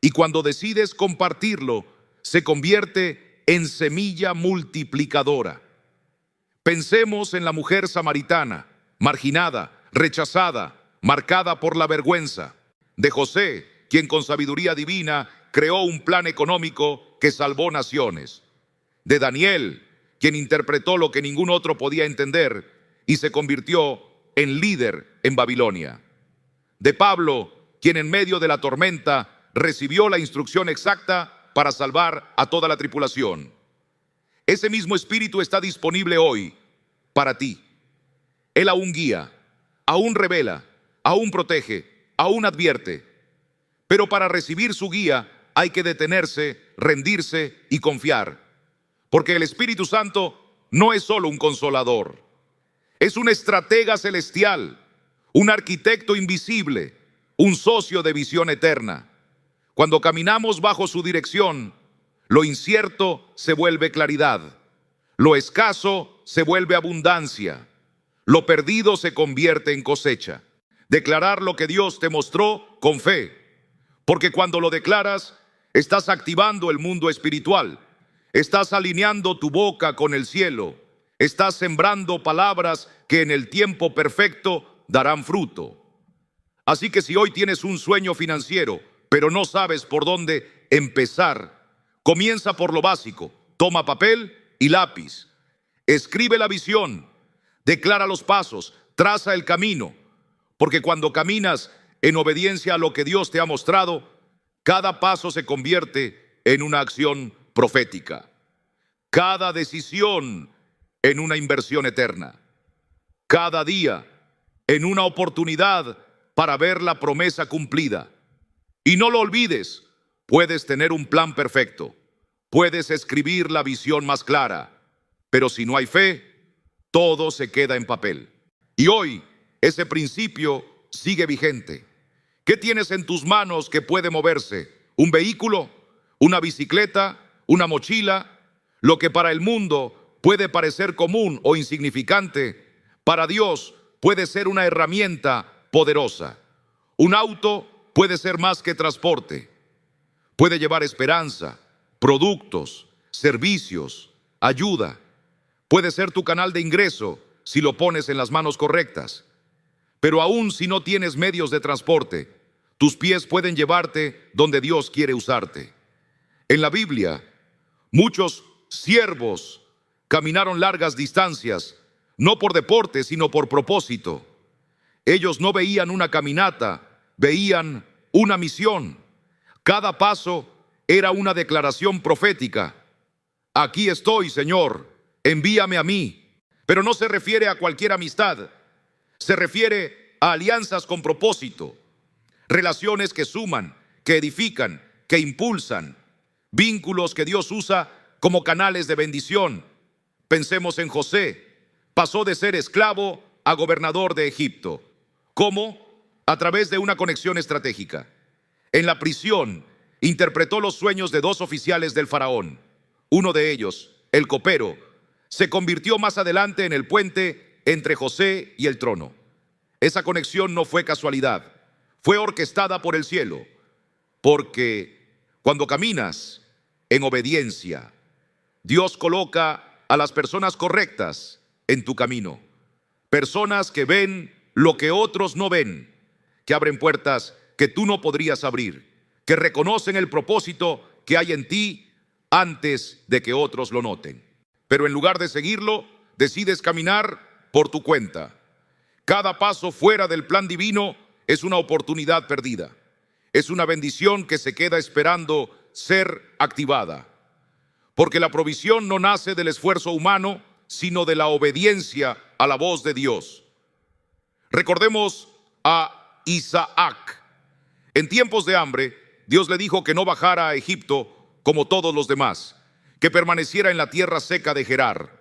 Y cuando decides compartirlo, se convierte en semilla multiplicadora. Pensemos en la mujer samaritana, marginada, rechazada, marcada por la vergüenza; de José, quien con sabiduría divina creó un plan económico que salvó naciones; de Daniel, quien interpretó lo que ningún otro podía entender y se convirtió en líder en Babilonia; de Pablo, quien en medio de la tormenta recibió la instrucción exacta para salvar a toda la tripulación. Ese mismo espíritu está disponible hoy para ti. Él aún guía, aún revela, aún protege, aún advierte. Pero para recibir su guía hay que detenerse, rendirse y confiar. Porque el Espíritu Santo no es solo un consolador. Es un estratega celestial, un arquitecto invisible, un socio de visión eterna. Cuando caminamos bajo su dirección, lo incierto se vuelve claridad, lo escaso se vuelve abundancia, lo perdido se convierte en cosecha. Declarar lo que Dios te mostró con fe, porque cuando lo declaras, estás activando el mundo espiritual, estás alineando tu boca con el cielo, estás sembrando palabras que en el tiempo perfecto darán fruto. Así que si hoy tienes un sueño financiero, pero no sabes por dónde empezar, comienza por lo básico. Toma papel y lápiz. Escribe la visión, declara los pasos, traza el camino. Porque cuando caminas en obediencia a lo que Dios te ha mostrado, cada paso se convierte en una acción profética. Cada decisión en una inversión eterna. Cada día en una oportunidad para ver la promesa cumplida. Y no lo olvides, puedes tener un plan perfecto, puedes escribir la visión más clara, pero si no hay fe, todo se queda en papel. Y hoy ese principio sigue vigente. ¿Qué tienes en tus manos que puede moverse? ¿Un vehículo? ¿Una bicicleta? ¿Una mochila? Lo que para el mundo puede parecer común o insignificante, para Dios puede ser una herramienta poderosa. Un auto puede ser más que transporte. Puede llevar esperanza, productos, servicios, ayuda. Puede ser tu canal de ingreso si lo pones en las manos correctas. Pero aún si no tienes medios de transporte, tus pies pueden llevarte donde Dios quiere usarte. En la Biblia, muchos siervos caminaron largas distancias, no por deporte, sino por propósito. Ellos no veían una caminata, veían una misión. Cada paso era una declaración profética. Aquí estoy, Señor, envíame a mí. Pero no se refiere a cualquier amistad, se refiere a alianzas con propósito, relaciones que suman, que edifican, que impulsan, vínculos que Dios usa como canales de bendición. Pensemos en José, pasó de ser esclavo a gobernador de Egipto. ¿Cómo? A través de una conexión estratégica. En la prisión, interpretó los sueños de dos oficiales del faraón. Uno de ellos, el copero, se convirtió más adelante en el puente entre José y el trono. Esa conexión no fue casualidad, fue orquestada por el cielo, porque cuando caminas en obediencia, Dios coloca a las personas correctas en tu camino. Personas que ven lo que otros no ven, que abren puertas que tú no podrías abrir, que reconocen el propósito que hay en ti antes de que otros lo noten. Pero en lugar de seguirlo, decides caminar por tu cuenta. Cada paso fuera del plan divino es una oportunidad perdida. Es una bendición que se queda esperando ser activada. Porque la provisión no nace del esfuerzo humano, sino de la obediencia a la voz de Dios. Recordemos a Isaac. En tiempos de hambre, Dios le dijo que no bajara a Egipto como todos los demás, que permaneciera en la tierra seca de Gerar.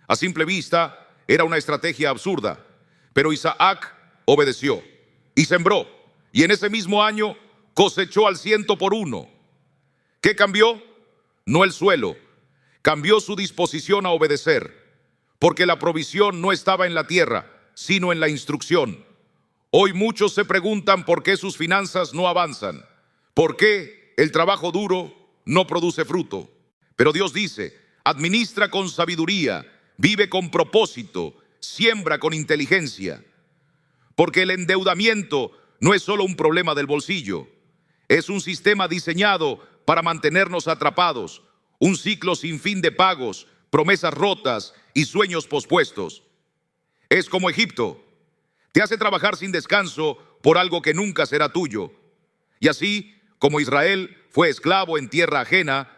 A simple vista, era una estrategia absurda, pero Isaac obedeció y sembró, y en ese mismo año cosechó al 100 por 1. ¿Qué cambió? No el suelo, cambió su disposición a obedecer, porque la provisión no estaba en la tierra, sino en la instrucción. Hoy muchos se preguntan por qué sus finanzas no avanzan, por qué el trabajo duro no produce fruto. Pero Dios dice, administra con sabiduría, vive con propósito, siembra con inteligencia. Porque el endeudamiento no es solo un problema del bolsillo, es un sistema diseñado para mantenernos atrapados, un ciclo sin fin de pagos, promesas rotas y sueños pospuestos. Es como Egipto, te hace trabajar sin descanso por algo que nunca será tuyo. Y así como Israel fue esclavo en tierra ajena,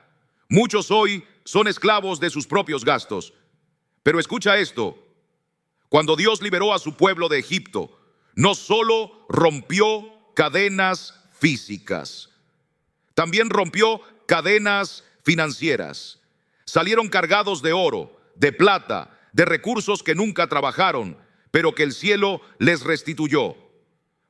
muchos hoy son esclavos de sus propios gastos. Pero escucha esto, cuando Dios liberó a su pueblo de Egipto, no solo rompió cadenas físicas, también rompió cadenas financieras. Salieron cargados de oro, de plata, de recursos que nunca trabajaron, pero que el cielo les restituyó.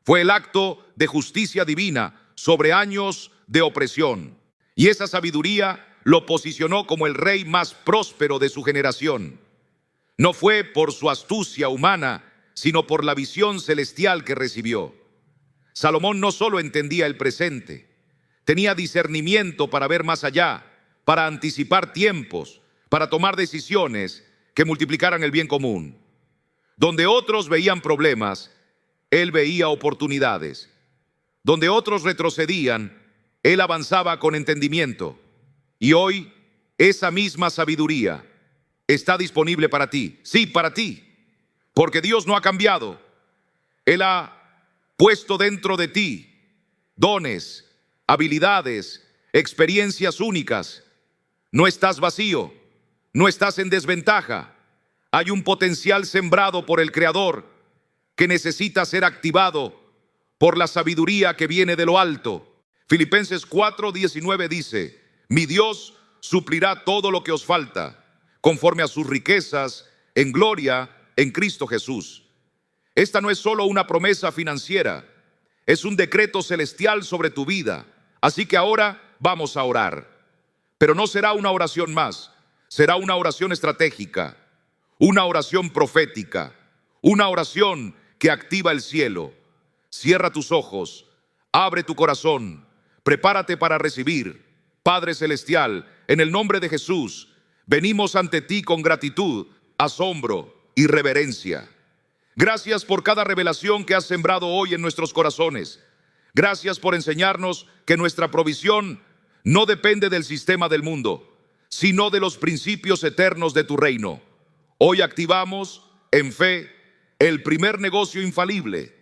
Fue el acto de justicia divina sobre años de opresión. Y esa sabiduría lo posicionó como el rey más próspero de su generación. No fue por su astucia humana, sino por la visión celestial que recibió. Salomón no solo entendía el presente, tenía discernimiento para ver más allá, para anticipar tiempos, para tomar decisiones que multiplicaran el bien común. Donde otros veían problemas, él veía oportunidades. Donde otros retrocedían, él avanzaba con entendimiento. Y hoy, esa misma sabiduría está disponible para ti. Sí, para ti. Porque Dios no ha cambiado. Él ha puesto dentro de ti dones, habilidades, experiencias únicas. No estás vacío, no estás en desventaja. Hay un potencial sembrado por el Creador que necesita ser activado por la sabiduría que viene de lo alto. Filipenses 4:19 dice, mi Dios suplirá todo lo que os falta, conforme a sus riquezas en gloria en Cristo Jesús. Esta no es solo una promesa financiera, es un decreto celestial sobre tu vida. Así que ahora vamos a orar. Pero no será una oración más, será una oración estratégica, una oración profética, una oración que activa el cielo. Cierra tus ojos, abre tu corazón, prepárate para recibir. Padre Celestial, en el nombre de Jesús, venimos ante ti con gratitud, asombro y reverencia. Gracias por cada revelación que has sembrado hoy en nuestros corazones. Gracias por enseñarnos que nuestra provisión no depende del sistema del mundo, sino de los principios eternos de tu reino. Hoy activamos en fe el primer negocio infalible,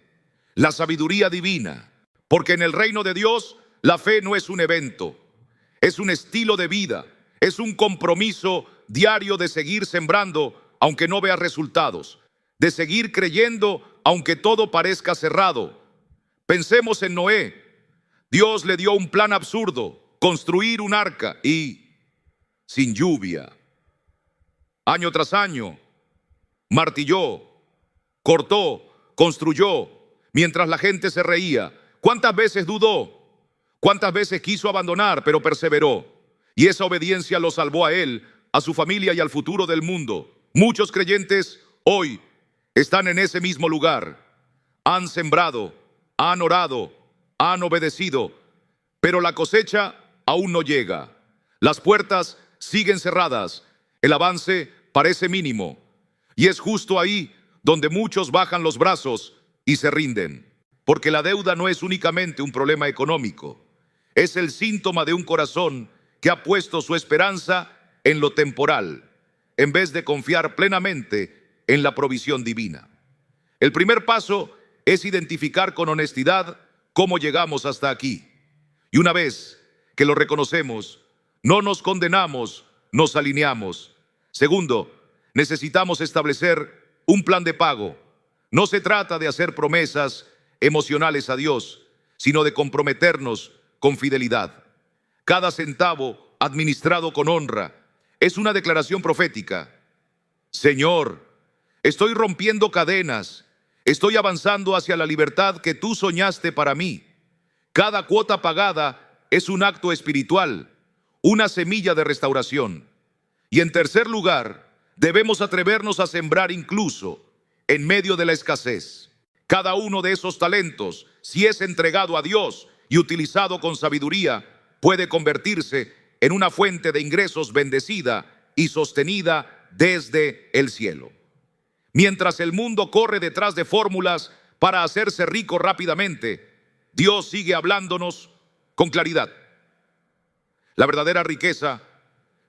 la sabiduría divina, porque en el reino de Dios la fe no es un evento, es un estilo de vida, es un compromiso diario de seguir sembrando aunque no veas resultados, de seguir creyendo aunque todo parezca cerrado. Pensemos en Noé. Dios le dio un plan absurdo, construir un arca y sin lluvia. Año tras año, martilló, cortó, construyó, mientras la gente se reía. ¿Cuántas veces dudó? ¿Cuántas veces quiso abandonar, pero perseveró? Y esa obediencia lo salvó a él, a su familia y al futuro del mundo. Muchos creyentes hoy están en ese mismo lugar. Han sembrado, han orado, han obedecido, pero la cosecha aún no llega. Las puertas siguen cerradas, el avance parece mínimo. Y es justo ahí donde muchos bajan los brazos y se rinden. Porque la deuda no es únicamente un problema económico, es el síntoma de un corazón que ha puesto su esperanza en lo temporal, en vez de confiar plenamente en la provisión divina. El primer paso es identificar con honestidad cómo llegamos hasta aquí. Y una vez que lo reconocemos, no nos condenamos, nos alineamos. Segundo, necesitamos establecer un plan de pago. No se trata de hacer promesas emocionales a Dios, sino de comprometernos con fidelidad. Cada centavo administrado con honra es una declaración profética. Señor, estoy rompiendo cadenas, estoy avanzando hacia la libertad que tú soñaste para mí. Cada cuota pagada es un acto espiritual, una semilla de restauración. Y en tercer lugar, debemos atrevernos a sembrar incluso en medio de la escasez. Cada uno de esos talentos, si es entregado a Dios y utilizado con sabiduría, puede convertirse en una fuente de ingresos bendecida y sostenida desde el cielo. Mientras el mundo corre detrás de fórmulas para hacerse rico rápidamente, Dios sigue hablándonos con claridad. La verdadera riqueza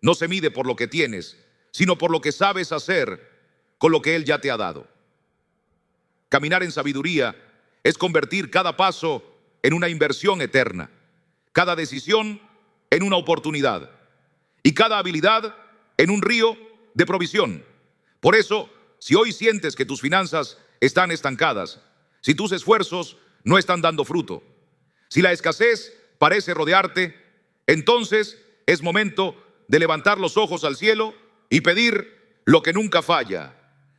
no se mide por lo que tienes, sino por lo que sabes hacer con lo que Él ya te ha dado. Caminar en sabiduría es convertir cada paso en una inversión eterna, cada decisión en una oportunidad y cada habilidad en un río de provisión. Por eso, si hoy sientes que tus finanzas están estancadas, si tus esfuerzos no están dando fruto, si la escasez parece rodearte, entonces es momento de levantar los ojos al cielo y pedir lo que nunca falla,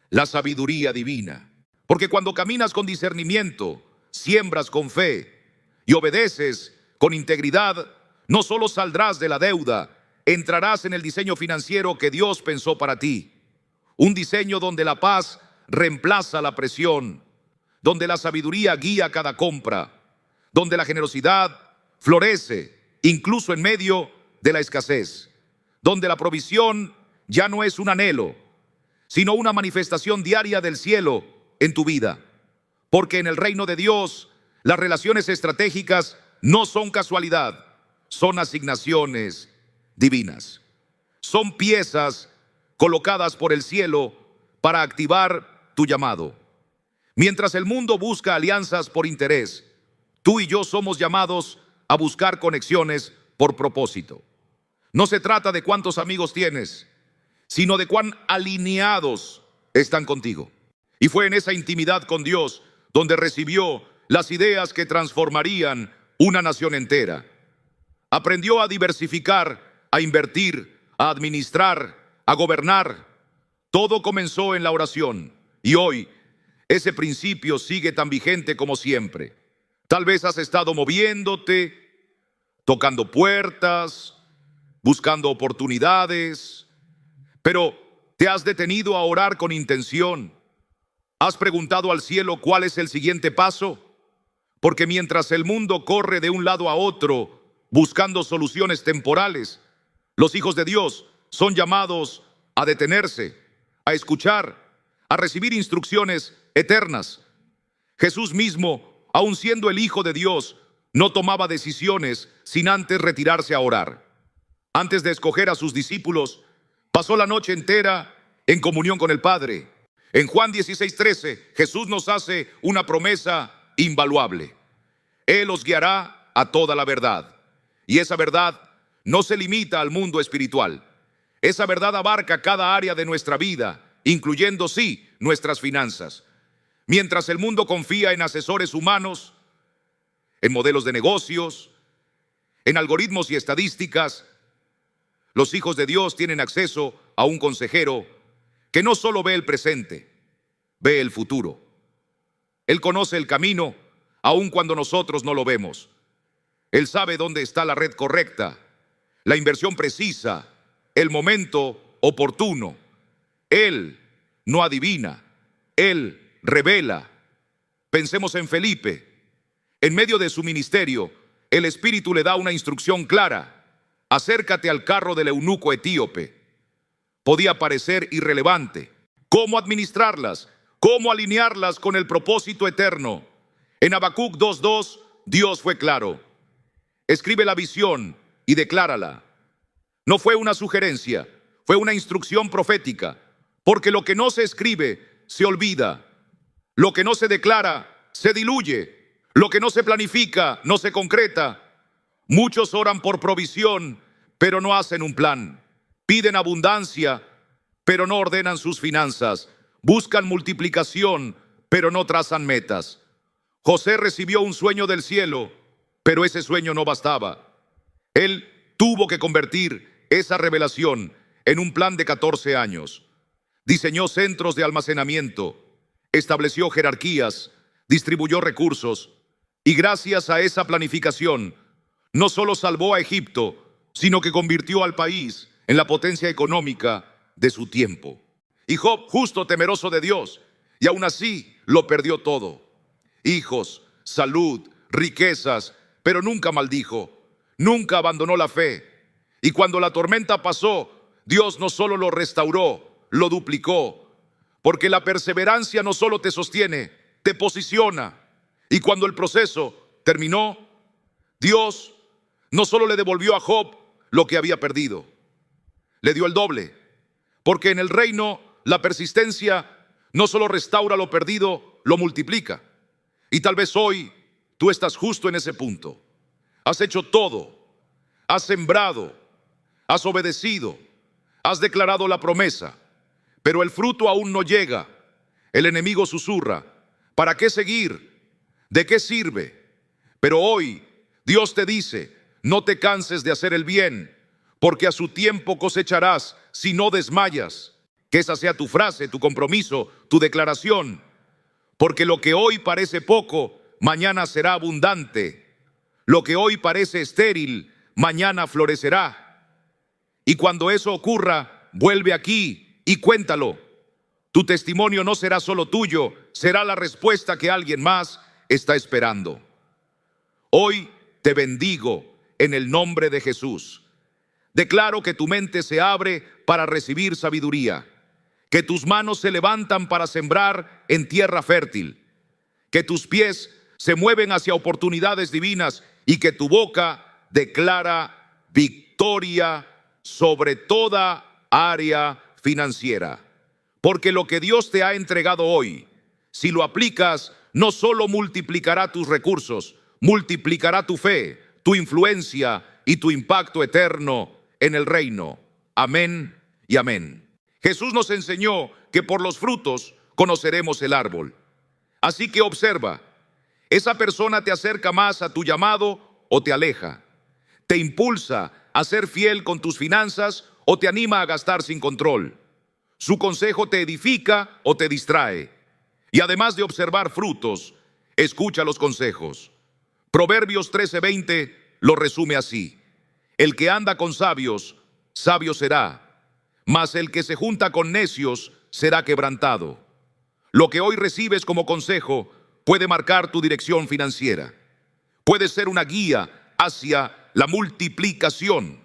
la sabiduría divina. Porque cuando caminas con discernimiento, siembras con fe y obedeces con integridad, no solo saldrás de la deuda, entrarás en el diseño financiero que Dios pensó para ti. Un diseño donde la paz reemplaza la presión, donde la sabiduría guía cada compra, donde la generosidad florece incluso en medio de la escasez, donde la provisión ya no es un anhelo, sino una manifestación diaria del cielo en tu vida. Porque en el reino de Dios, las relaciones estratégicas no son casualidad, son asignaciones divinas. Son piezas colocadas por el cielo para activar tu llamado. Mientras el mundo busca alianzas por interés, tú y yo somos llamados a buscar conexiones por propósito. No se trata de cuántos amigos tienes, sino de cuán alineados están contigo. Y fue en esa intimidad con Dios donde recibió las ideas que transformarían una nación entera. Aprendió a diversificar, a invertir, a administrar, a gobernar. Todo comenzó en la oración y hoy ese principio sigue tan vigente como siempre. Tal vez has estado moviéndote, tocando puertas, buscando oportunidades, pero te has detenido a orar con intención. ¿Has preguntado al cielo cuál es el siguiente paso? Porque mientras el mundo corre de un lado a otro buscando soluciones temporales, los hijos de Dios son llamados a detenerse, a escuchar, a recibir instrucciones eternas. Jesús mismo, aun siendo el Hijo de Dios, no tomaba decisiones sin antes retirarse a orar. Antes de escoger a sus discípulos, pasó la noche entera en comunión con el Padre. En Juan 16:13, Jesús nos hace una promesa invaluable. Él os guiará a toda la verdad. Y esa verdad no se limita al mundo espiritual. Esa verdad abarca cada área de nuestra vida, incluyendo, sí, nuestras finanzas. Mientras el mundo confía en asesores humanos, en modelos de negocios, en algoritmos y estadísticas, los hijos de Dios tienen acceso a un consejero que no solo ve el presente, ve el futuro. Él conoce el camino, aun cuando nosotros no lo vemos. Él sabe dónde está la red correcta, la inversión precisa, el momento oportuno. Él no adivina, Él revela. Pensemos en Felipe. En medio de su ministerio, el Espíritu le da una instrucción clara: acércate al carro del eunuco etíope. Podía parecer irrelevante. ¿Cómo administrarlas? ¿Cómo alinearlas con el propósito eterno? En Habacuc 2:2, Dios fue claro: escribe la visión y declárala. No fue una sugerencia, fue una instrucción profética, porque lo que no se escribe se olvida, lo que no se declara se diluye, lo que no se planifica no se concreta. Muchos oran por provisión, pero no hacen un plan. Piden abundancia, pero no ordenan sus finanzas. Buscan multiplicación, pero no trazan metas. José recibió un sueño del cielo, pero ese sueño no bastaba. Él tuvo que convertir esa revelación en un plan de 14 años. Diseñó centros de almacenamiento, estableció jerarquías, distribuyó recursos, y gracias a esa planificación, no solo salvó a Egipto, sino que convirtió al país en la potencia económica de su tiempo. Y Job, justo temeroso de Dios, y aún así lo perdió todo: hijos, salud, riquezas, pero nunca maldijo, nunca abandonó la fe. Y cuando la tormenta pasó, Dios no solo lo restauró, lo duplicó, porque la perseverancia no solo te sostiene, te posiciona. Y cuando el proceso terminó, Dios no solo le devolvió a Job lo que había perdido, le dio el doble, porque en el reino la persistencia no solo restaura lo perdido, lo multiplica. Y tal vez hoy tú estás justo en ese punto. Has hecho todo, has sembrado, has obedecido, has declarado la promesa, pero el fruto aún no llega. El enemigo susurra: ¿para qué seguir? ¿De qué sirve? Pero hoy Dios te dice: no te canses de hacer el bien, porque a su tiempo cosecharás si no desmayas. Que esa sea tu frase, tu compromiso, tu declaración. Porque lo que hoy parece poco, mañana será abundante. Lo que hoy parece estéril, mañana florecerá. Y cuando eso ocurra, vuelve aquí y cuéntalo. Tu testimonio no será solo tuyo, será la respuesta que alguien más está esperando. Hoy te bendigo en el nombre de Jesús. Declaro que tu mente se abre para recibir sabiduría, que tus manos se levantan para sembrar en tierra fértil, que tus pies se mueven hacia oportunidades divinas y que tu boca declara victoria sobre toda área financiera. Porque lo que Dios te ha entregado hoy, si lo aplicas, no solo multiplicará tus recursos, multiplicará tu fe, tu influencia y tu impacto eterno en el reino. Amén y amén. Jesús nos enseñó que por los frutos conoceremos el árbol. Así que observa, esa persona te acerca más a tu llamado o te aleja. Te impulsa a ser fiel con tus finanzas o te anima a gastar sin control. Su consejo te edifica o te distrae. Y además de observar frutos, escucha los consejos. Proverbios 13:20 lo resume así: el que anda con sabios, sabio será, mas el que se junta con necios será quebrantado. Lo que hoy recibes como consejo puede marcar tu dirección financiera. Puede ser una guía hacia la multiplicación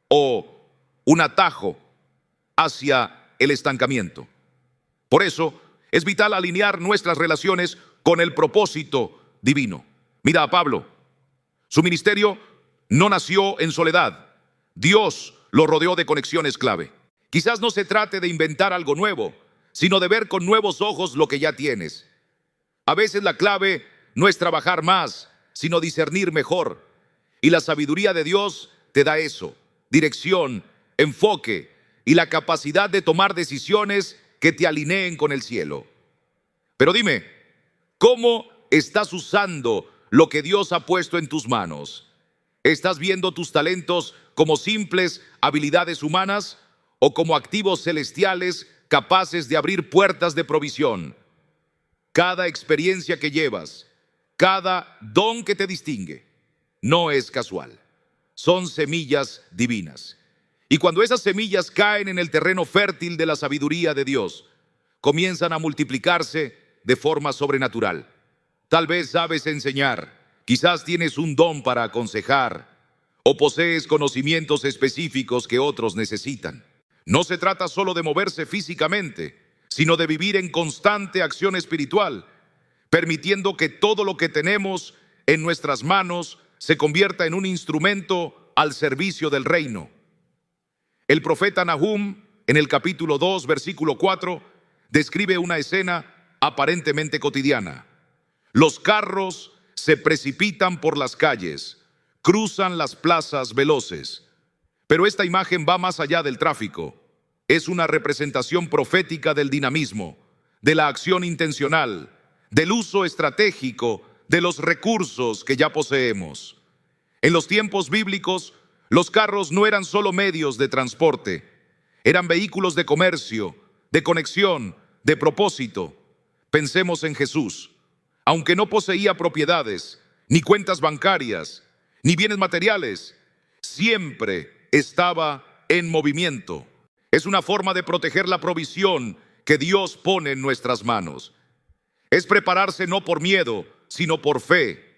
o un atajo hacia el estancamiento. Por eso es vital alinear nuestras relaciones con el propósito divino. Mira a Pablo. Su ministerio no nació en soledad. Dios lo rodeó de conexiones clave. Quizás no se trate de inventar algo nuevo, sino de ver con nuevos ojos lo que ya tienes. A veces la clave no es trabajar más, sino discernir mejor. Y la sabiduría de Dios te da eso: dirección, enfoque y la capacidad de tomar decisiones que te alineen con el cielo. Pero dime, ¿cómo estás usando lo que Dios ha puesto en tus manos? ¿Estás viendo tus talentos como simples habilidades humanas o como activos celestiales capaces de abrir puertas de provisión? Cada experiencia que llevas, cada don que te distingue, no es casual. Son semillas divinas. Y cuando esas semillas caen en el terreno fértil de la sabiduría de Dios, comienzan a multiplicarse de forma sobrenatural. Tal vez sabes enseñar, quizás tienes un don para aconsejar, o posees conocimientos específicos que otros necesitan. No se trata solo de moverse físicamente, sino de vivir en constante acción espiritual, permitiendo que todo lo que tenemos en nuestras manos se convierta en un instrumento al servicio del reino. El profeta Nahum, en el capítulo 2, versículo 4, describe una escena aparentemente cotidiana. Los carros se precipitan por las calles, cruzan las plazas veloces. Pero esta imagen va más allá del tráfico. Es una representación profética del dinamismo, de la acción intencional, del uso estratégico de los recursos que ya poseemos. En los tiempos bíblicos, los carros no eran solo medios de transporte, eran vehículos de comercio, de conexión, de propósito. Pensemos en Jesús. Aunque no poseía propiedades, ni cuentas bancarias, ni bienes materiales, siempre estaba en movimiento. Es una forma de proteger la provisión que Dios pone en nuestras manos. Es prepararse no por miedo, sino por fe.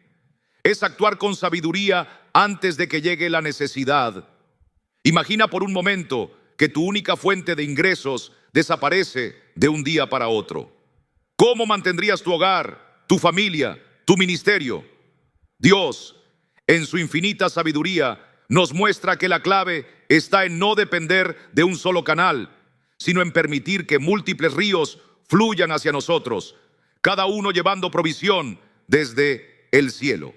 Es actuar con sabiduría antes de que llegue la necesidad. Imagina por un momento que tu única fuente de ingresos desaparece de un día para otro. ¿Cómo mantendrías tu hogar, tu familia, tu ministerio? Dios, en su infinita sabiduría, nos muestra que la clave está en no depender de un solo canal, sino en permitir que múltiples ríos fluyan hacia nosotros, cada uno llevando provisión desde el cielo.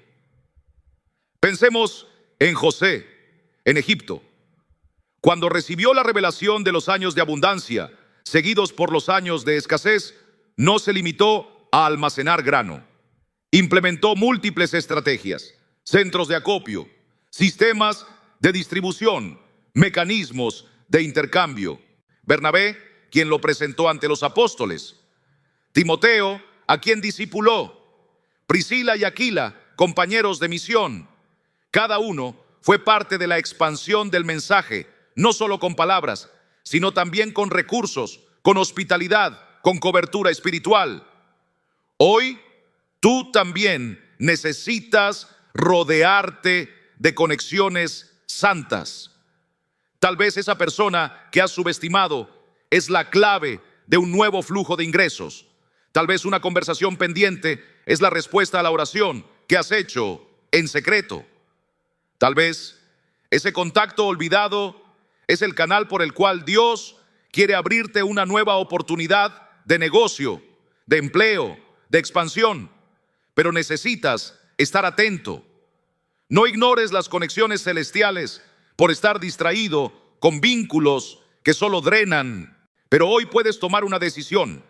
Pensemos en José, en Egipto. Cuando recibió la revelación de los años de abundancia, seguidos por los años de escasez, no se limitó a almacenar grano. Implementó múltiples estrategias, centros de acopio, sistemas de distribución, mecanismos de intercambio. Bernabé, quien lo presentó ante los apóstoles. Timoteo, a quien discipuló. Priscila y Aquila, compañeros de misión. Cada uno fue parte de la expansión del mensaje, no solo con palabras, sino también con recursos, con hospitalidad, con cobertura espiritual. Hoy, tú también necesitas rodearte de conexiones santas. Tal vez esa persona que has subestimado es la clave de un nuevo flujo de ingresos. Tal vez una conversación pendiente es la respuesta a la oración que has hecho en secreto. Tal vez ese contacto olvidado es el canal por el cual Dios quiere abrirte una nueva oportunidad de negocio, de empleo, de expansión. Pero necesitas estar atento. No ignores las conexiones celestiales por estar distraído con vínculos que solo drenan. Pero hoy puedes tomar una decisión.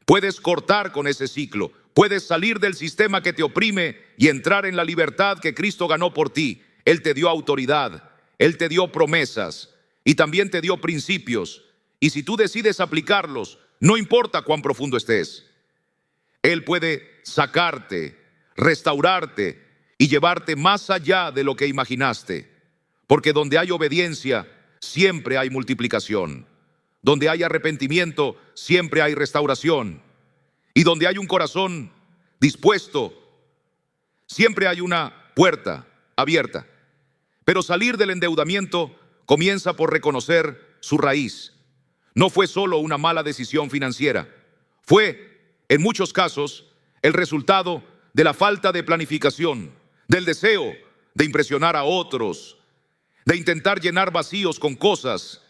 Puedes cortar con ese ciclo. Puedes salir del sistema que te oprime y entrar en la libertad que Cristo ganó por ti. Él te dio autoridad, Él te dio promesas y también te dio principios. Y si tú decides aplicarlos, no importa cuán profundo estés, Él puede sacarte, restaurarte y llevarte más allá de lo que imaginaste. Porque donde hay obediencia, siempre hay multiplicación. Donde hay arrepentimiento, siempre hay restauración. Y donde hay un corazón dispuesto, siempre hay una puerta abierta. Pero salir del endeudamiento comienza por reconocer su raíz. No fue solo una mala decisión financiera, Fue, en muchos casos, el resultado de la falta de planificación, del deseo de impresionar a otros, de intentar llenar vacíos con cosas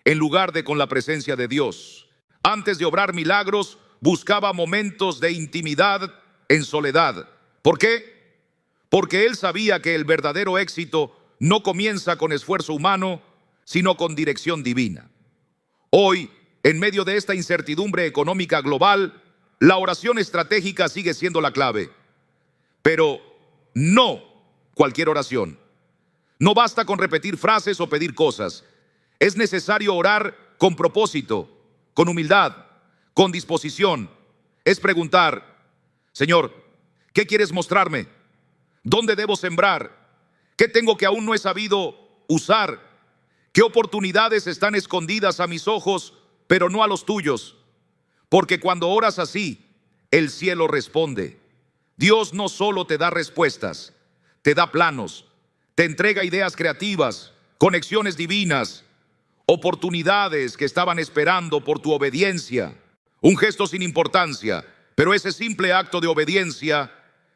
en lugar de con la presencia de Dios. Antes de obrar milagros, buscaba momentos de intimidad en soledad. ¿Por qué? Porque él sabía que el verdadero éxito no comienza con esfuerzo humano, sino con dirección divina. Hoy, en medio de esta incertidumbre económica global, la oración estratégica sigue siendo la clave. Pero no cualquier oración. No basta con repetir frases o pedir cosas. Es necesario orar con propósito, con humildad, con disposición. Es preguntar: Señor, ¿qué quieres mostrarme? ¿Dónde debo sembrar? ¿Qué tengo que aún no he sabido usar? ¿Qué oportunidades están escondidas a mis ojos, pero no a los tuyos? Porque cuando oras así, el cielo responde. Dios no solo te da respuestas, te da planos, te entrega ideas creativas, conexiones divinas, oportunidades que estaban esperando por tu obediencia. Un gesto sin importancia, pero ese simple acto de obediencia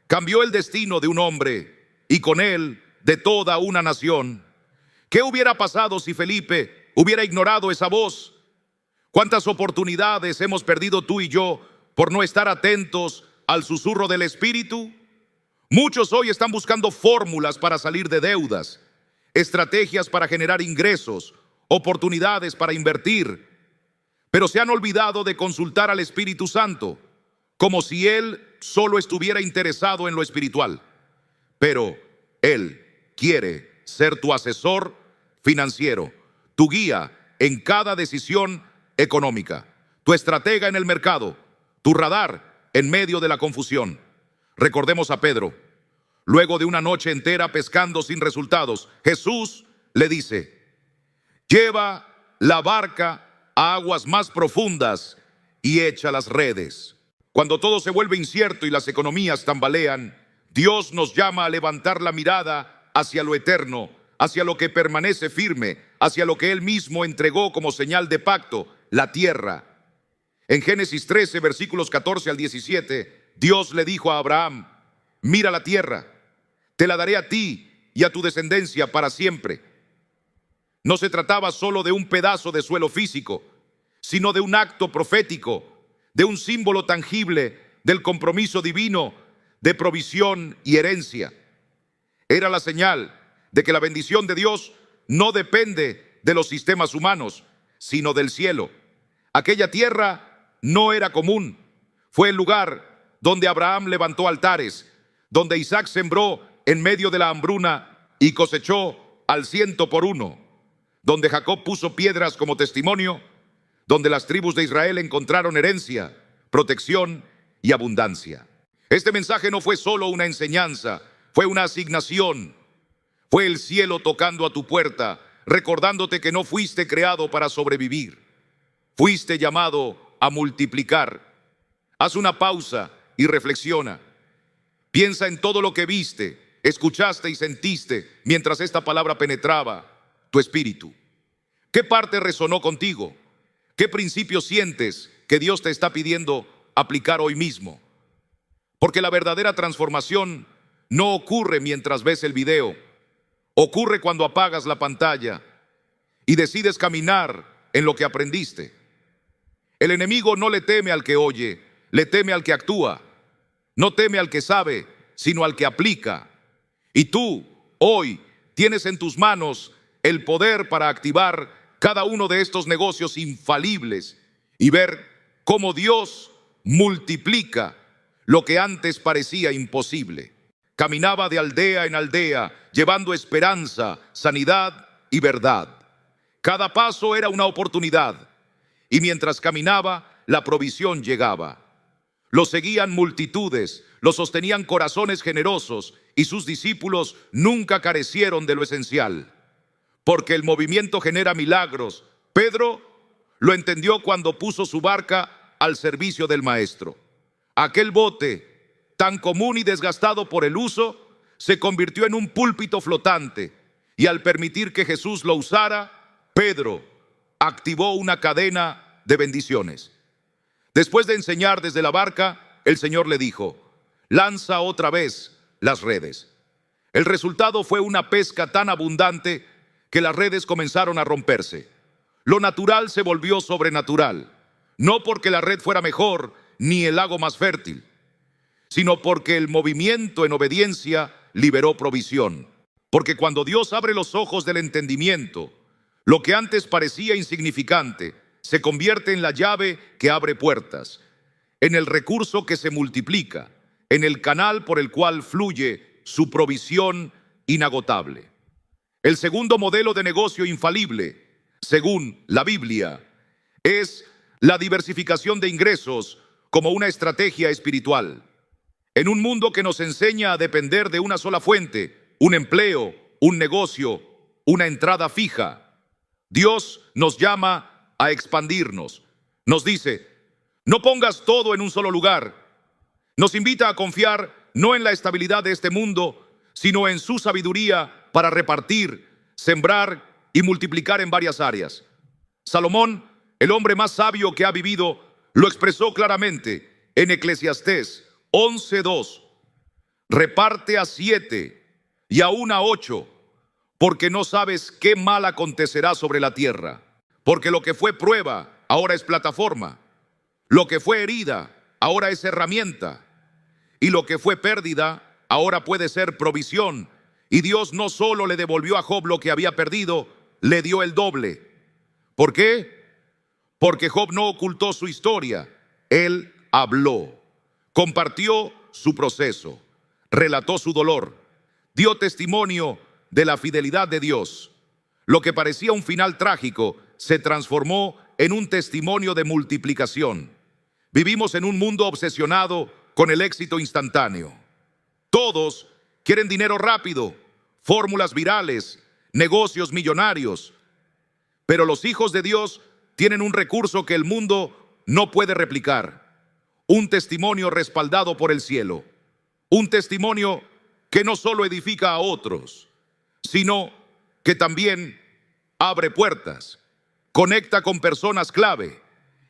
cambió el destino de un hombre y con él de toda una nación. ¿Qué hubiera pasado si Felipe hubiera ignorado esa voz? ¿Cuántas oportunidades hemos perdido tú y yo por no estar atentos al susurro del Espíritu? Muchos hoy están buscando fórmulas para salir de deudas, estrategias para generar ingresos, oportunidades para invertir, pero se han olvidado de consultar al Espíritu Santo, como si Él solo estuviera interesado en lo espiritual. Pero Él quiere ser tu asesor financiero, tu guía en cada decisión económica, tu estratega en el mercado, tu radar en medio de la confusión. Recordemos a Pedro. Luego de una noche entera pescando sin resultados, Jesús le dice: lleva la barca a aguas más profundas y echa las redes. Cuando todo se vuelve incierto y las economías tambalean, Dios nos llama a levantar la mirada hacia lo eterno, hacia lo que permanece firme, hacia lo que Él mismo entregó como señal de pacto, la tierra. En Génesis 13, versículos 14 al 17, Dios le dijo a Abraham: mira la tierra, te la daré a ti y a tu descendencia para siempre. No se trataba solo de un pedazo de suelo físico, sino de un acto profético, de un símbolo tangible del compromiso divino de provisión y herencia. Era la señal de que la bendición de Dios no depende de los sistemas humanos, sino del cielo. Aquella tierra no era común. Fue el lugar donde Abraham levantó altares, donde Isaac sembró en medio de la hambruna y cosechó al 100 por 1, donde Jacob puso piedras como testimonio, donde las tribus de Israel encontraron herencia, protección y abundancia. Este mensaje no fue solo una enseñanza, fue una asignación. Fue el cielo tocando a tu puerta, recordándote que no fuiste creado para sobrevivir. Fuiste llamado a multiplicar. Haz una pausa y reflexiona. Piensa en todo lo que viste, escuchaste y sentiste mientras esta palabra penetraba tu espíritu. ¿Qué parte resonó contigo? ¿Qué principio sientes que Dios te está pidiendo aplicar hoy mismo? Porque la verdadera transformación no ocurre mientras ves el video. Ocurre cuando apagas la pantalla y decides caminar en lo que aprendiste. El enemigo no le teme al que oye, le teme al que actúa. No teme al que sabe, sino al que aplica. Y tú, hoy, tienes en tus manos el poder para activar cada uno de estos negocios infalibles y ver cómo Dios multiplica lo que antes parecía imposible. Caminaba de aldea en aldea, llevando esperanza, sanidad y verdad. Cada paso era una oportunidad, y mientras caminaba, la provisión llegaba. Lo seguían multitudes, lo sostenían corazones generosos, y sus discípulos nunca carecieron de lo esencial. Porque el movimiento genera milagros. Pedro lo entendió cuando puso su barca al servicio del Maestro. Aquel bote, tan común y desgastado por el uso, se convirtió en un púlpito flotante, y al permitir que Jesús lo usara, Pedro activó una cadena de bendiciones. Después de enseñar desde la barca, el Señor le dijo: lanza otra vez las redes. El resultado fue una pesca tan abundante que las redes comenzaron a romperse. Lo natural se volvió sobrenatural, no porque la red fuera mejor ni el lago más fértil, sino porque el movimiento en obediencia liberó provisión. Porque cuando Dios abre los ojos del entendimiento, lo que antes parecía insignificante se convierte en la llave que abre puertas, en el recurso que se multiplica, en el canal por el cual fluye su provisión inagotable. El segundo modelo de negocio infalible, según la Biblia, es la diversificación de ingresos como una estrategia espiritual. En un mundo que nos enseña a depender de una sola fuente, un empleo, un negocio, una entrada fija, Dios nos llama a expandirnos. Nos dice: no pongas todo en un solo lugar. Nos invita a confiar no en la estabilidad de este mundo, sino en su sabiduría para repartir, sembrar y multiplicar en varias áreas. Salomón, el hombre más sabio que ha vivido, lo expresó claramente en Eclesiastés 11:2. Reparte a 7 y aún a 8, porque no sabes qué mal acontecerá sobre la tierra. Porque lo que fue prueba, ahora es plataforma. Lo que fue herida, ahora es herramienta. Y lo que fue pérdida, ahora puede ser provisión. Y Dios no solo le devolvió a Job lo que había perdido, le dio el doble. ¿Por qué? Porque Job no ocultó su historia. Él habló, compartió su proceso, relató su dolor, dio testimonio de la fidelidad de Dios. Lo que parecía un final trágico se transformó en un testimonio de multiplicación. Vivimos en un mundo obsesionado con el éxito instantáneo. Todos quieren dinero rápido, fórmulas virales, negocios millonarios. Pero los hijos de Dios tienen un recurso que el mundo no puede replicar: un testimonio respaldado por el cielo. Un testimonio que no solo edifica a otros, sino que también abre puertas, conecta con personas clave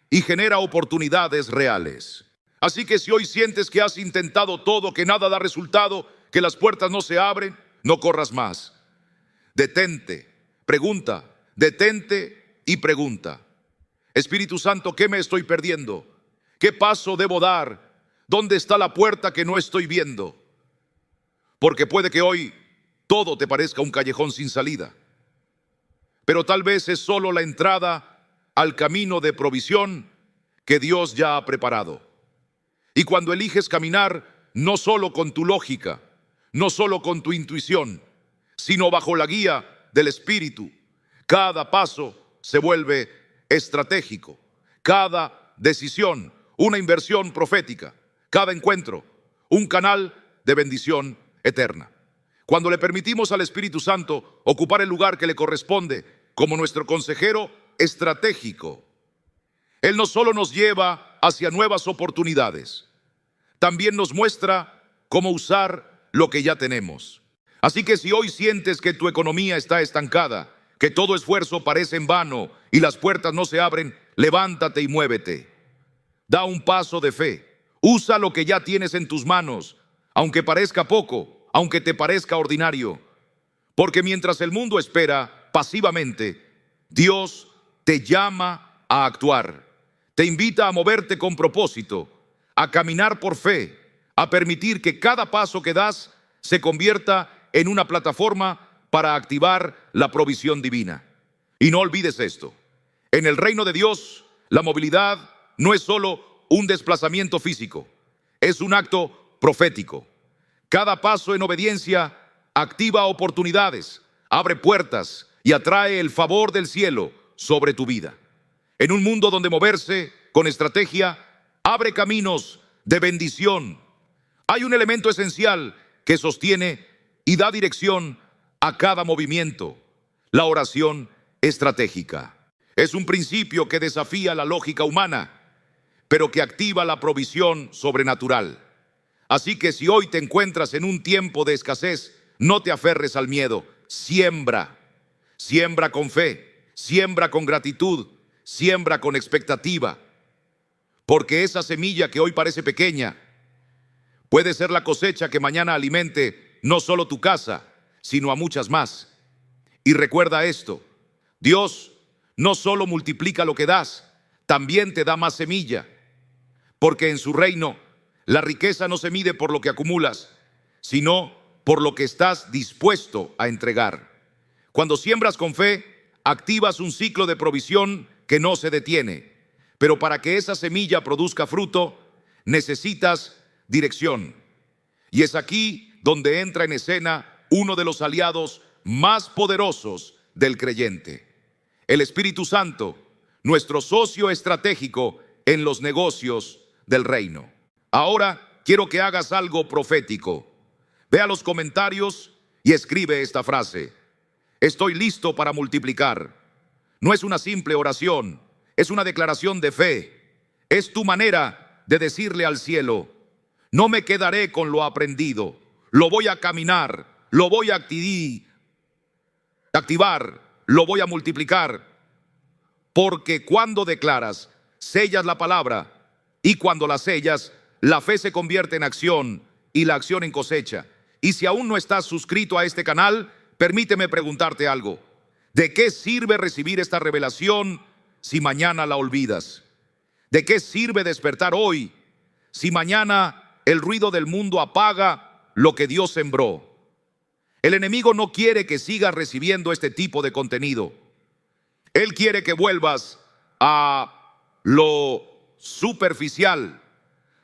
y genera oportunidades reales. Así que si hoy sientes que has intentado todo, que nada da resultado, que las puertas no se abren, no corras más. Detente, pregunta, detente y pregunta: Espíritu Santo, ¿qué me estoy perdiendo? ¿Qué paso debo dar? ¿Dónde está la puerta que no estoy viendo? Porque puede que hoy todo te parezca un callejón sin salida, pero tal vez es solo la entrada al camino de provisión que Dios ya ha preparado. Y cuando eliges caminar no solo con tu lógica, no solo con tu intuición, sino bajo la guía del Espíritu, cada paso se vuelve estratégico, cada decisión una inversión profética, cada encuentro un canal de bendición eterna. Cuando le permitimos al Espíritu Santo ocupar el lugar que le corresponde como nuestro consejero estratégico, Él no solo nos lleva hacia nuevas oportunidades, también nos muestra cómo usar lo que ya tenemos. Así que si hoy sientes que tu economía está estancada, que todo esfuerzo parece en vano y las puertas no se abren, levántate y muévete. Da un paso de fe. Usa lo que ya tienes en tus manos, aunque parezca poco, aunque te parezca ordinario. Porque mientras el mundo espera pasivamente, Dios te llama a actuar. Te invita a moverte con propósito, a caminar por fe, a permitir que cada paso que das se convierta en una plataforma para activar la provisión divina. Y no olvides esto: en el reino de Dios, la movilidad no es solo un desplazamiento físico, es un acto profético. Cada paso en obediencia activa oportunidades, abre puertas y atrae el favor del cielo sobre tu vida. En un mundo donde moverse con estrategia abre caminos de bendición, hay un elemento esencial que sostiene y da dirección a cada movimiento: la oración estratégica. Es un principio que desafía la lógica humana, pero que activa la provisión sobrenatural. Así que si hoy te encuentras en un tiempo de escasez, no te aferres al miedo. Siembra. Siembra con fe, siembra con gratitud, siembra con expectativa. porque esa semilla que hoy parece pequeña puede ser la cosecha que mañana alimente no solo tu casa, sino a muchas más. Y recuerda esto: Dios no solo multiplica lo que das, también te da más semilla, porque en su reino la riqueza no se mide por lo que acumulas, sino por lo que estás dispuesto a entregar. Cuando siembras con fe, activas un ciclo de provisión que no se detiene. Pero para que esa semilla produzca fruto, necesitas dirección. Y es aquí donde entra en escena uno de los aliados más poderosos del creyente: el Espíritu Santo, nuestro socio estratégico en los negocios del reino. Ahora quiero que hagas algo profético. Ve a los comentarios y escribe esta frase: estoy listo para multiplicar. No es una simple oración, es una declaración de fe. Es tu manera de decirle al cielo: no me quedaré con lo aprendido, lo voy a caminar, lo voy a activar, lo voy a multiplicar. Porque cuando declaras, sellas la palabra, y cuando la sellas, la fe se convierte en acción y la acción en cosecha. Y si aún no estás suscrito a este canal, permíteme preguntarte algo: ¿de qué sirve recibir esta revelación si mañana la olvidas? ¿De qué sirve despertar hoy si mañana el ruido del mundo apaga lo que Dios sembró? El enemigo no quiere que sigas recibiendo este tipo de contenido. Él quiere que vuelvas a lo superficial,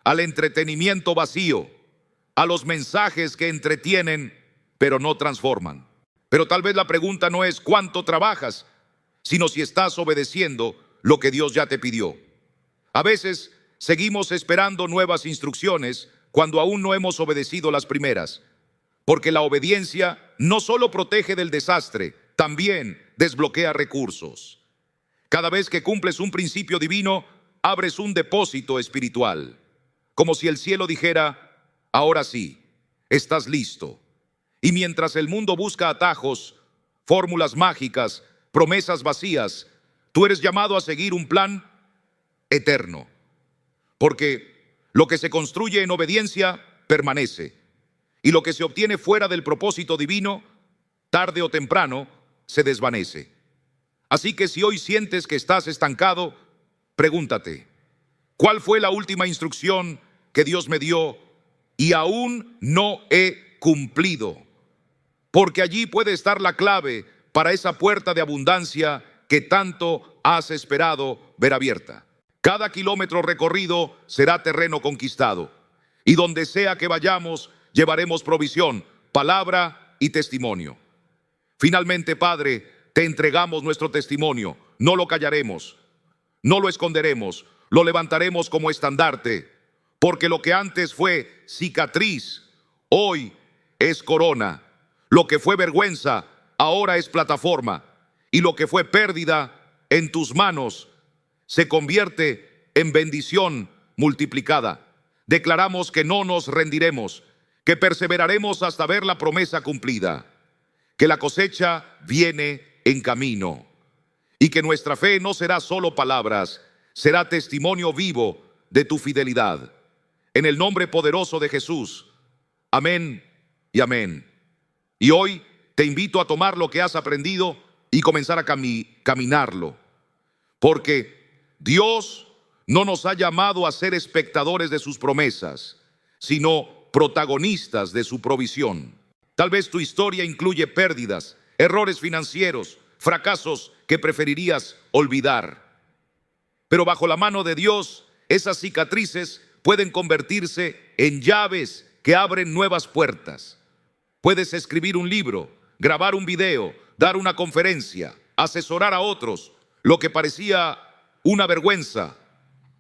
al entretenimiento vacío, a los mensajes que entretienen pero no transforman. Pero tal vez la pregunta no es cuánto trabajas, sino si estás obedeciendo lo que Dios ya te pidió. A veces seguimos esperando nuevas instrucciones cuando aún no hemos obedecido las primeras, porque la obediencia no solo protege del desastre, también desbloquea recursos. Cada vez que cumples un principio divino, abres un depósito espiritual, como si el cielo dijera: ahora sí, estás listo. Y mientras el mundo busca atajos, fórmulas mágicas, promesas vacías, tú eres llamado a seguir un plan eterno. Porque lo que se construye en obediencia permanece, y lo que se obtiene fuera del propósito divino, tarde o temprano, se desvanece. Así que si hoy sientes que estás estancado, pregúntate: ¿cuál fue la última instrucción que Dios me dio y aún no he cumplido? Porque allí puede estar la clave para esa puerta de abundancia que tanto has esperado ver abierta. Cada kilómetro recorrido será terreno conquistado, y donde sea que vayamos, llevaremos provisión, palabra y testimonio. Finalmente, Padre, te entregamos nuestro testimonio. No lo callaremos, no lo esconderemos, lo levantaremos como estandarte, porque lo que antes fue cicatriz, hoy es corona. Lo que fue vergüenza, ahora es plataforma. Y lo que fue pérdida, en tus manos se convierte en bendición multiplicada. Declaramos que no nos rendiremos, que perseveraremos hasta ver la promesa cumplida, que la cosecha viene en camino, y que nuestra fe no será solo palabras, será testimonio vivo de tu fidelidad. En el nombre poderoso de Jesús. Amén y amén. Y hoy te invito a tomar lo que has aprendido y comenzar a caminarlo. Porque Dios no nos ha llamado a ser espectadores de sus promesas, sino protagonistas de su provisión. Tal vez tu historia incluye pérdidas, errores financieros, fracasos que preferirías olvidar. Pero bajo la mano de Dios, esas cicatrices pueden convertirse en llaves que abren nuevas puertas. Puedes escribir un libro, grabar un video, dar una conferencia, asesorar a otros. Lo que parecía una vergüenza,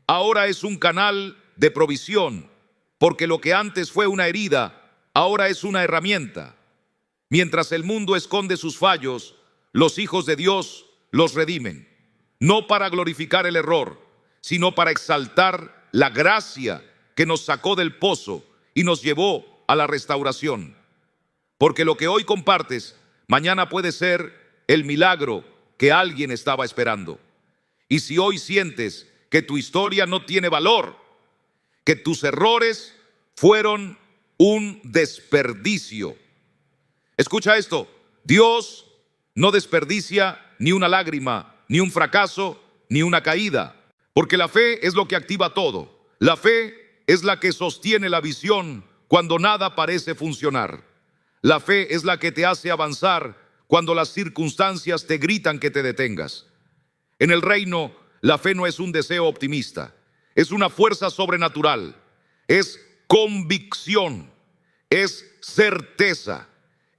ahora es un canal de provisión, porque lo que antes fue una herida, ahora es una herramienta. Mientras el mundo esconde sus fallos, los hijos de Dios los redimen, no para glorificar el error, sino para exaltar la gracia que nos sacó del pozo y nos llevó a la restauración. Porque lo que hoy compartes, mañana puede ser el milagro que alguien estaba esperando. Y si hoy sientes que tu historia no tiene valor, que tus errores fueron un desperdicio. Escucha esto, Dios no desperdicia ni una lágrima, ni un fracaso, ni una caída, porque la fe es lo que activa todo. La fe es la que sostiene la visión cuando nada parece funcionar. La fe es la que te hace avanzar cuando las circunstancias te gritan que te detengas. En el reino, la fe no es un deseo optimista, es una fuerza sobrenatural, es convicción, es certeza,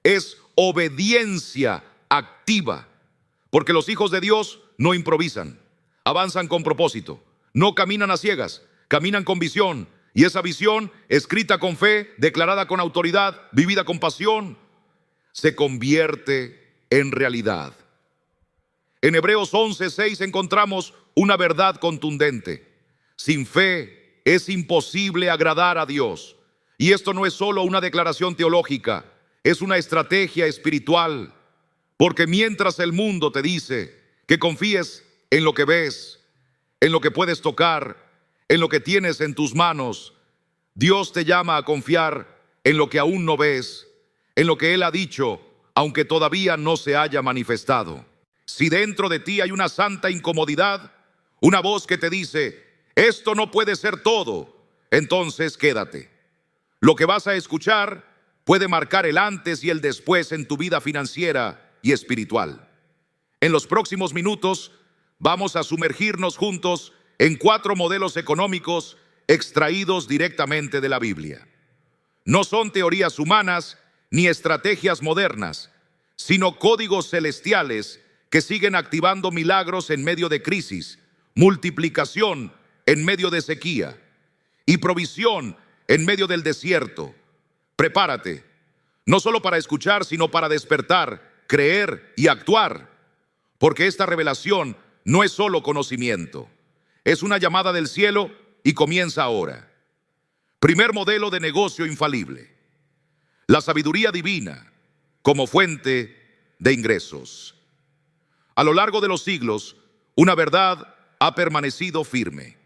es obediencia activa. Porque los hijos de Dios no improvisan, avanzan con propósito, no caminan a ciegas, caminan con visión. Y esa visión, escrita con fe, declarada con autoridad, vivida con pasión, se convierte en realidad. En Hebreos 11:6 encontramos una verdad contundente. Sin fe es imposible agradar a Dios. Y esto no es solo una declaración teológica, es una estrategia espiritual. Porque mientras el mundo te dice que confíes en lo que ves, en lo que puedes tocar, en lo que tienes en tus manos, Dios te llama a confiar en lo que aún no ves, en lo que Él ha dicho, aunque todavía no se haya manifestado. Si dentro de ti hay una santa incomodidad, una voz que te dice, esto no puede ser todo, entonces quédate. Lo que vas a escuchar puede marcar el antes y el después en tu vida financiera y espiritual. En los próximos minutos vamos a sumergirnos juntos en 4 modelos económicos extraídos directamente de la Biblia. No son teorías humanas ni estrategias modernas, sino códigos celestiales que siguen activando milagros en medio de crisis, multiplicación en medio de sequía y provisión en medio del desierto. Prepárate, no solo para escuchar, sino para despertar, creer y actuar, porque esta revelación no es solo conocimiento, es una llamada del cielo y comienza ahora. Primer modelo de negocio infalible: la sabiduría divina como fuente de ingresos. A lo largo de los siglos, una verdad ha permanecido firme.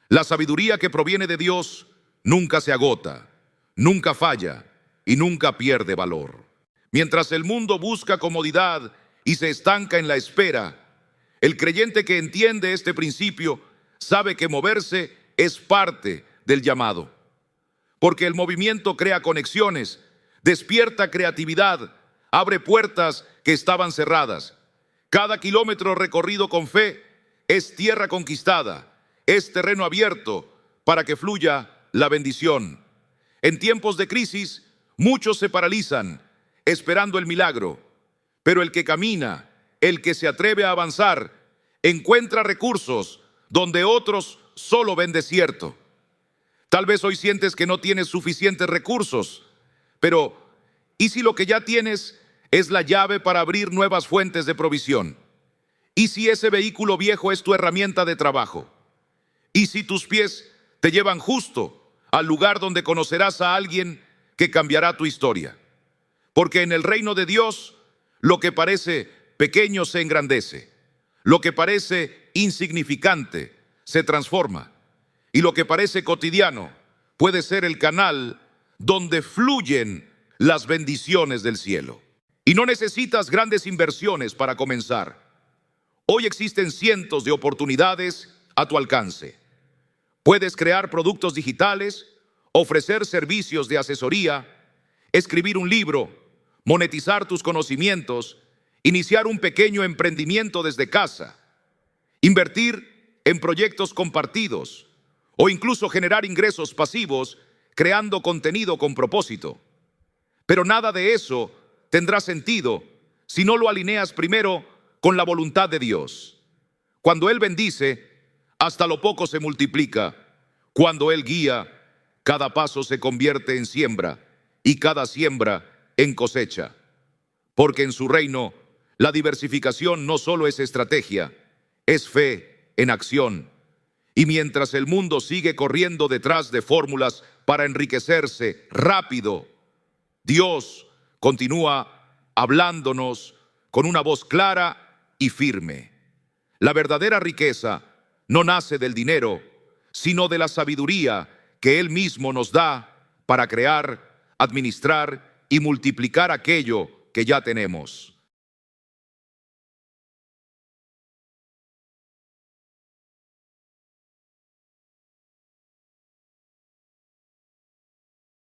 La sabiduría que proviene de Dios nunca se agota, nunca falla y nunca pierde valor. Mientras el mundo busca comodidad y se estanca en la espera, el creyente que entiende este principio sabe que moverse es parte del llamado. Porque el movimiento crea conexiones, despierta creatividad, abre puertas que estaban cerradas. Cada kilómetro recorrido con fe es tierra conquistada, es terreno abierto para que fluya la bendición. En tiempos de crisis, muchos se paralizan esperando el milagro, pero el que camina, el que se atreve a avanzar, encuentra recursos donde otros solo ven desierto. Tal vez hoy sientes que no tienes suficientes recursos, pero ¿y si lo que ya tienes es la llave para abrir nuevas fuentes de provisión? ¿Y si ese vehículo viejo es tu herramienta de trabajo? ¿Y si tus pies te llevan justo al lugar donde conocerás a alguien que cambiará tu historia? Porque en el reino de Dios, lo que parece pequeño se engrandece, lo que parece insignificante se transforma, y lo que parece cotidiano puede ser el canal donde fluyen las bendiciones del cielo. Y no necesitas grandes inversiones para comenzar. Hoy existen cientos de oportunidades a tu alcance. Puedes crear productos digitales, ofrecer servicios de asesoría, escribir un libro, monetizar tus conocimientos, iniciar un pequeño emprendimiento desde casa, invertir en proyectos compartidos o incluso generar ingresos pasivos creando contenido con propósito. Pero nada de eso tendrá sentido si no lo alineas primero con la voluntad de Dios. Cuando Él bendice, hasta lo poco se multiplica. Cuando Él guía, cada paso se convierte en siembra y cada siembra en cosecha. Porque en su reino, la diversificación no solo es estrategia, es fe en acción. Y mientras el mundo sigue corriendo detrás de fórmulas para enriquecerse rápido, Dios continúa hablándonos con una voz clara y firme. La verdadera riqueza no nace del dinero, sino de la sabiduría que Él mismo nos da para crear, administrar y multiplicar aquello que ya tenemos.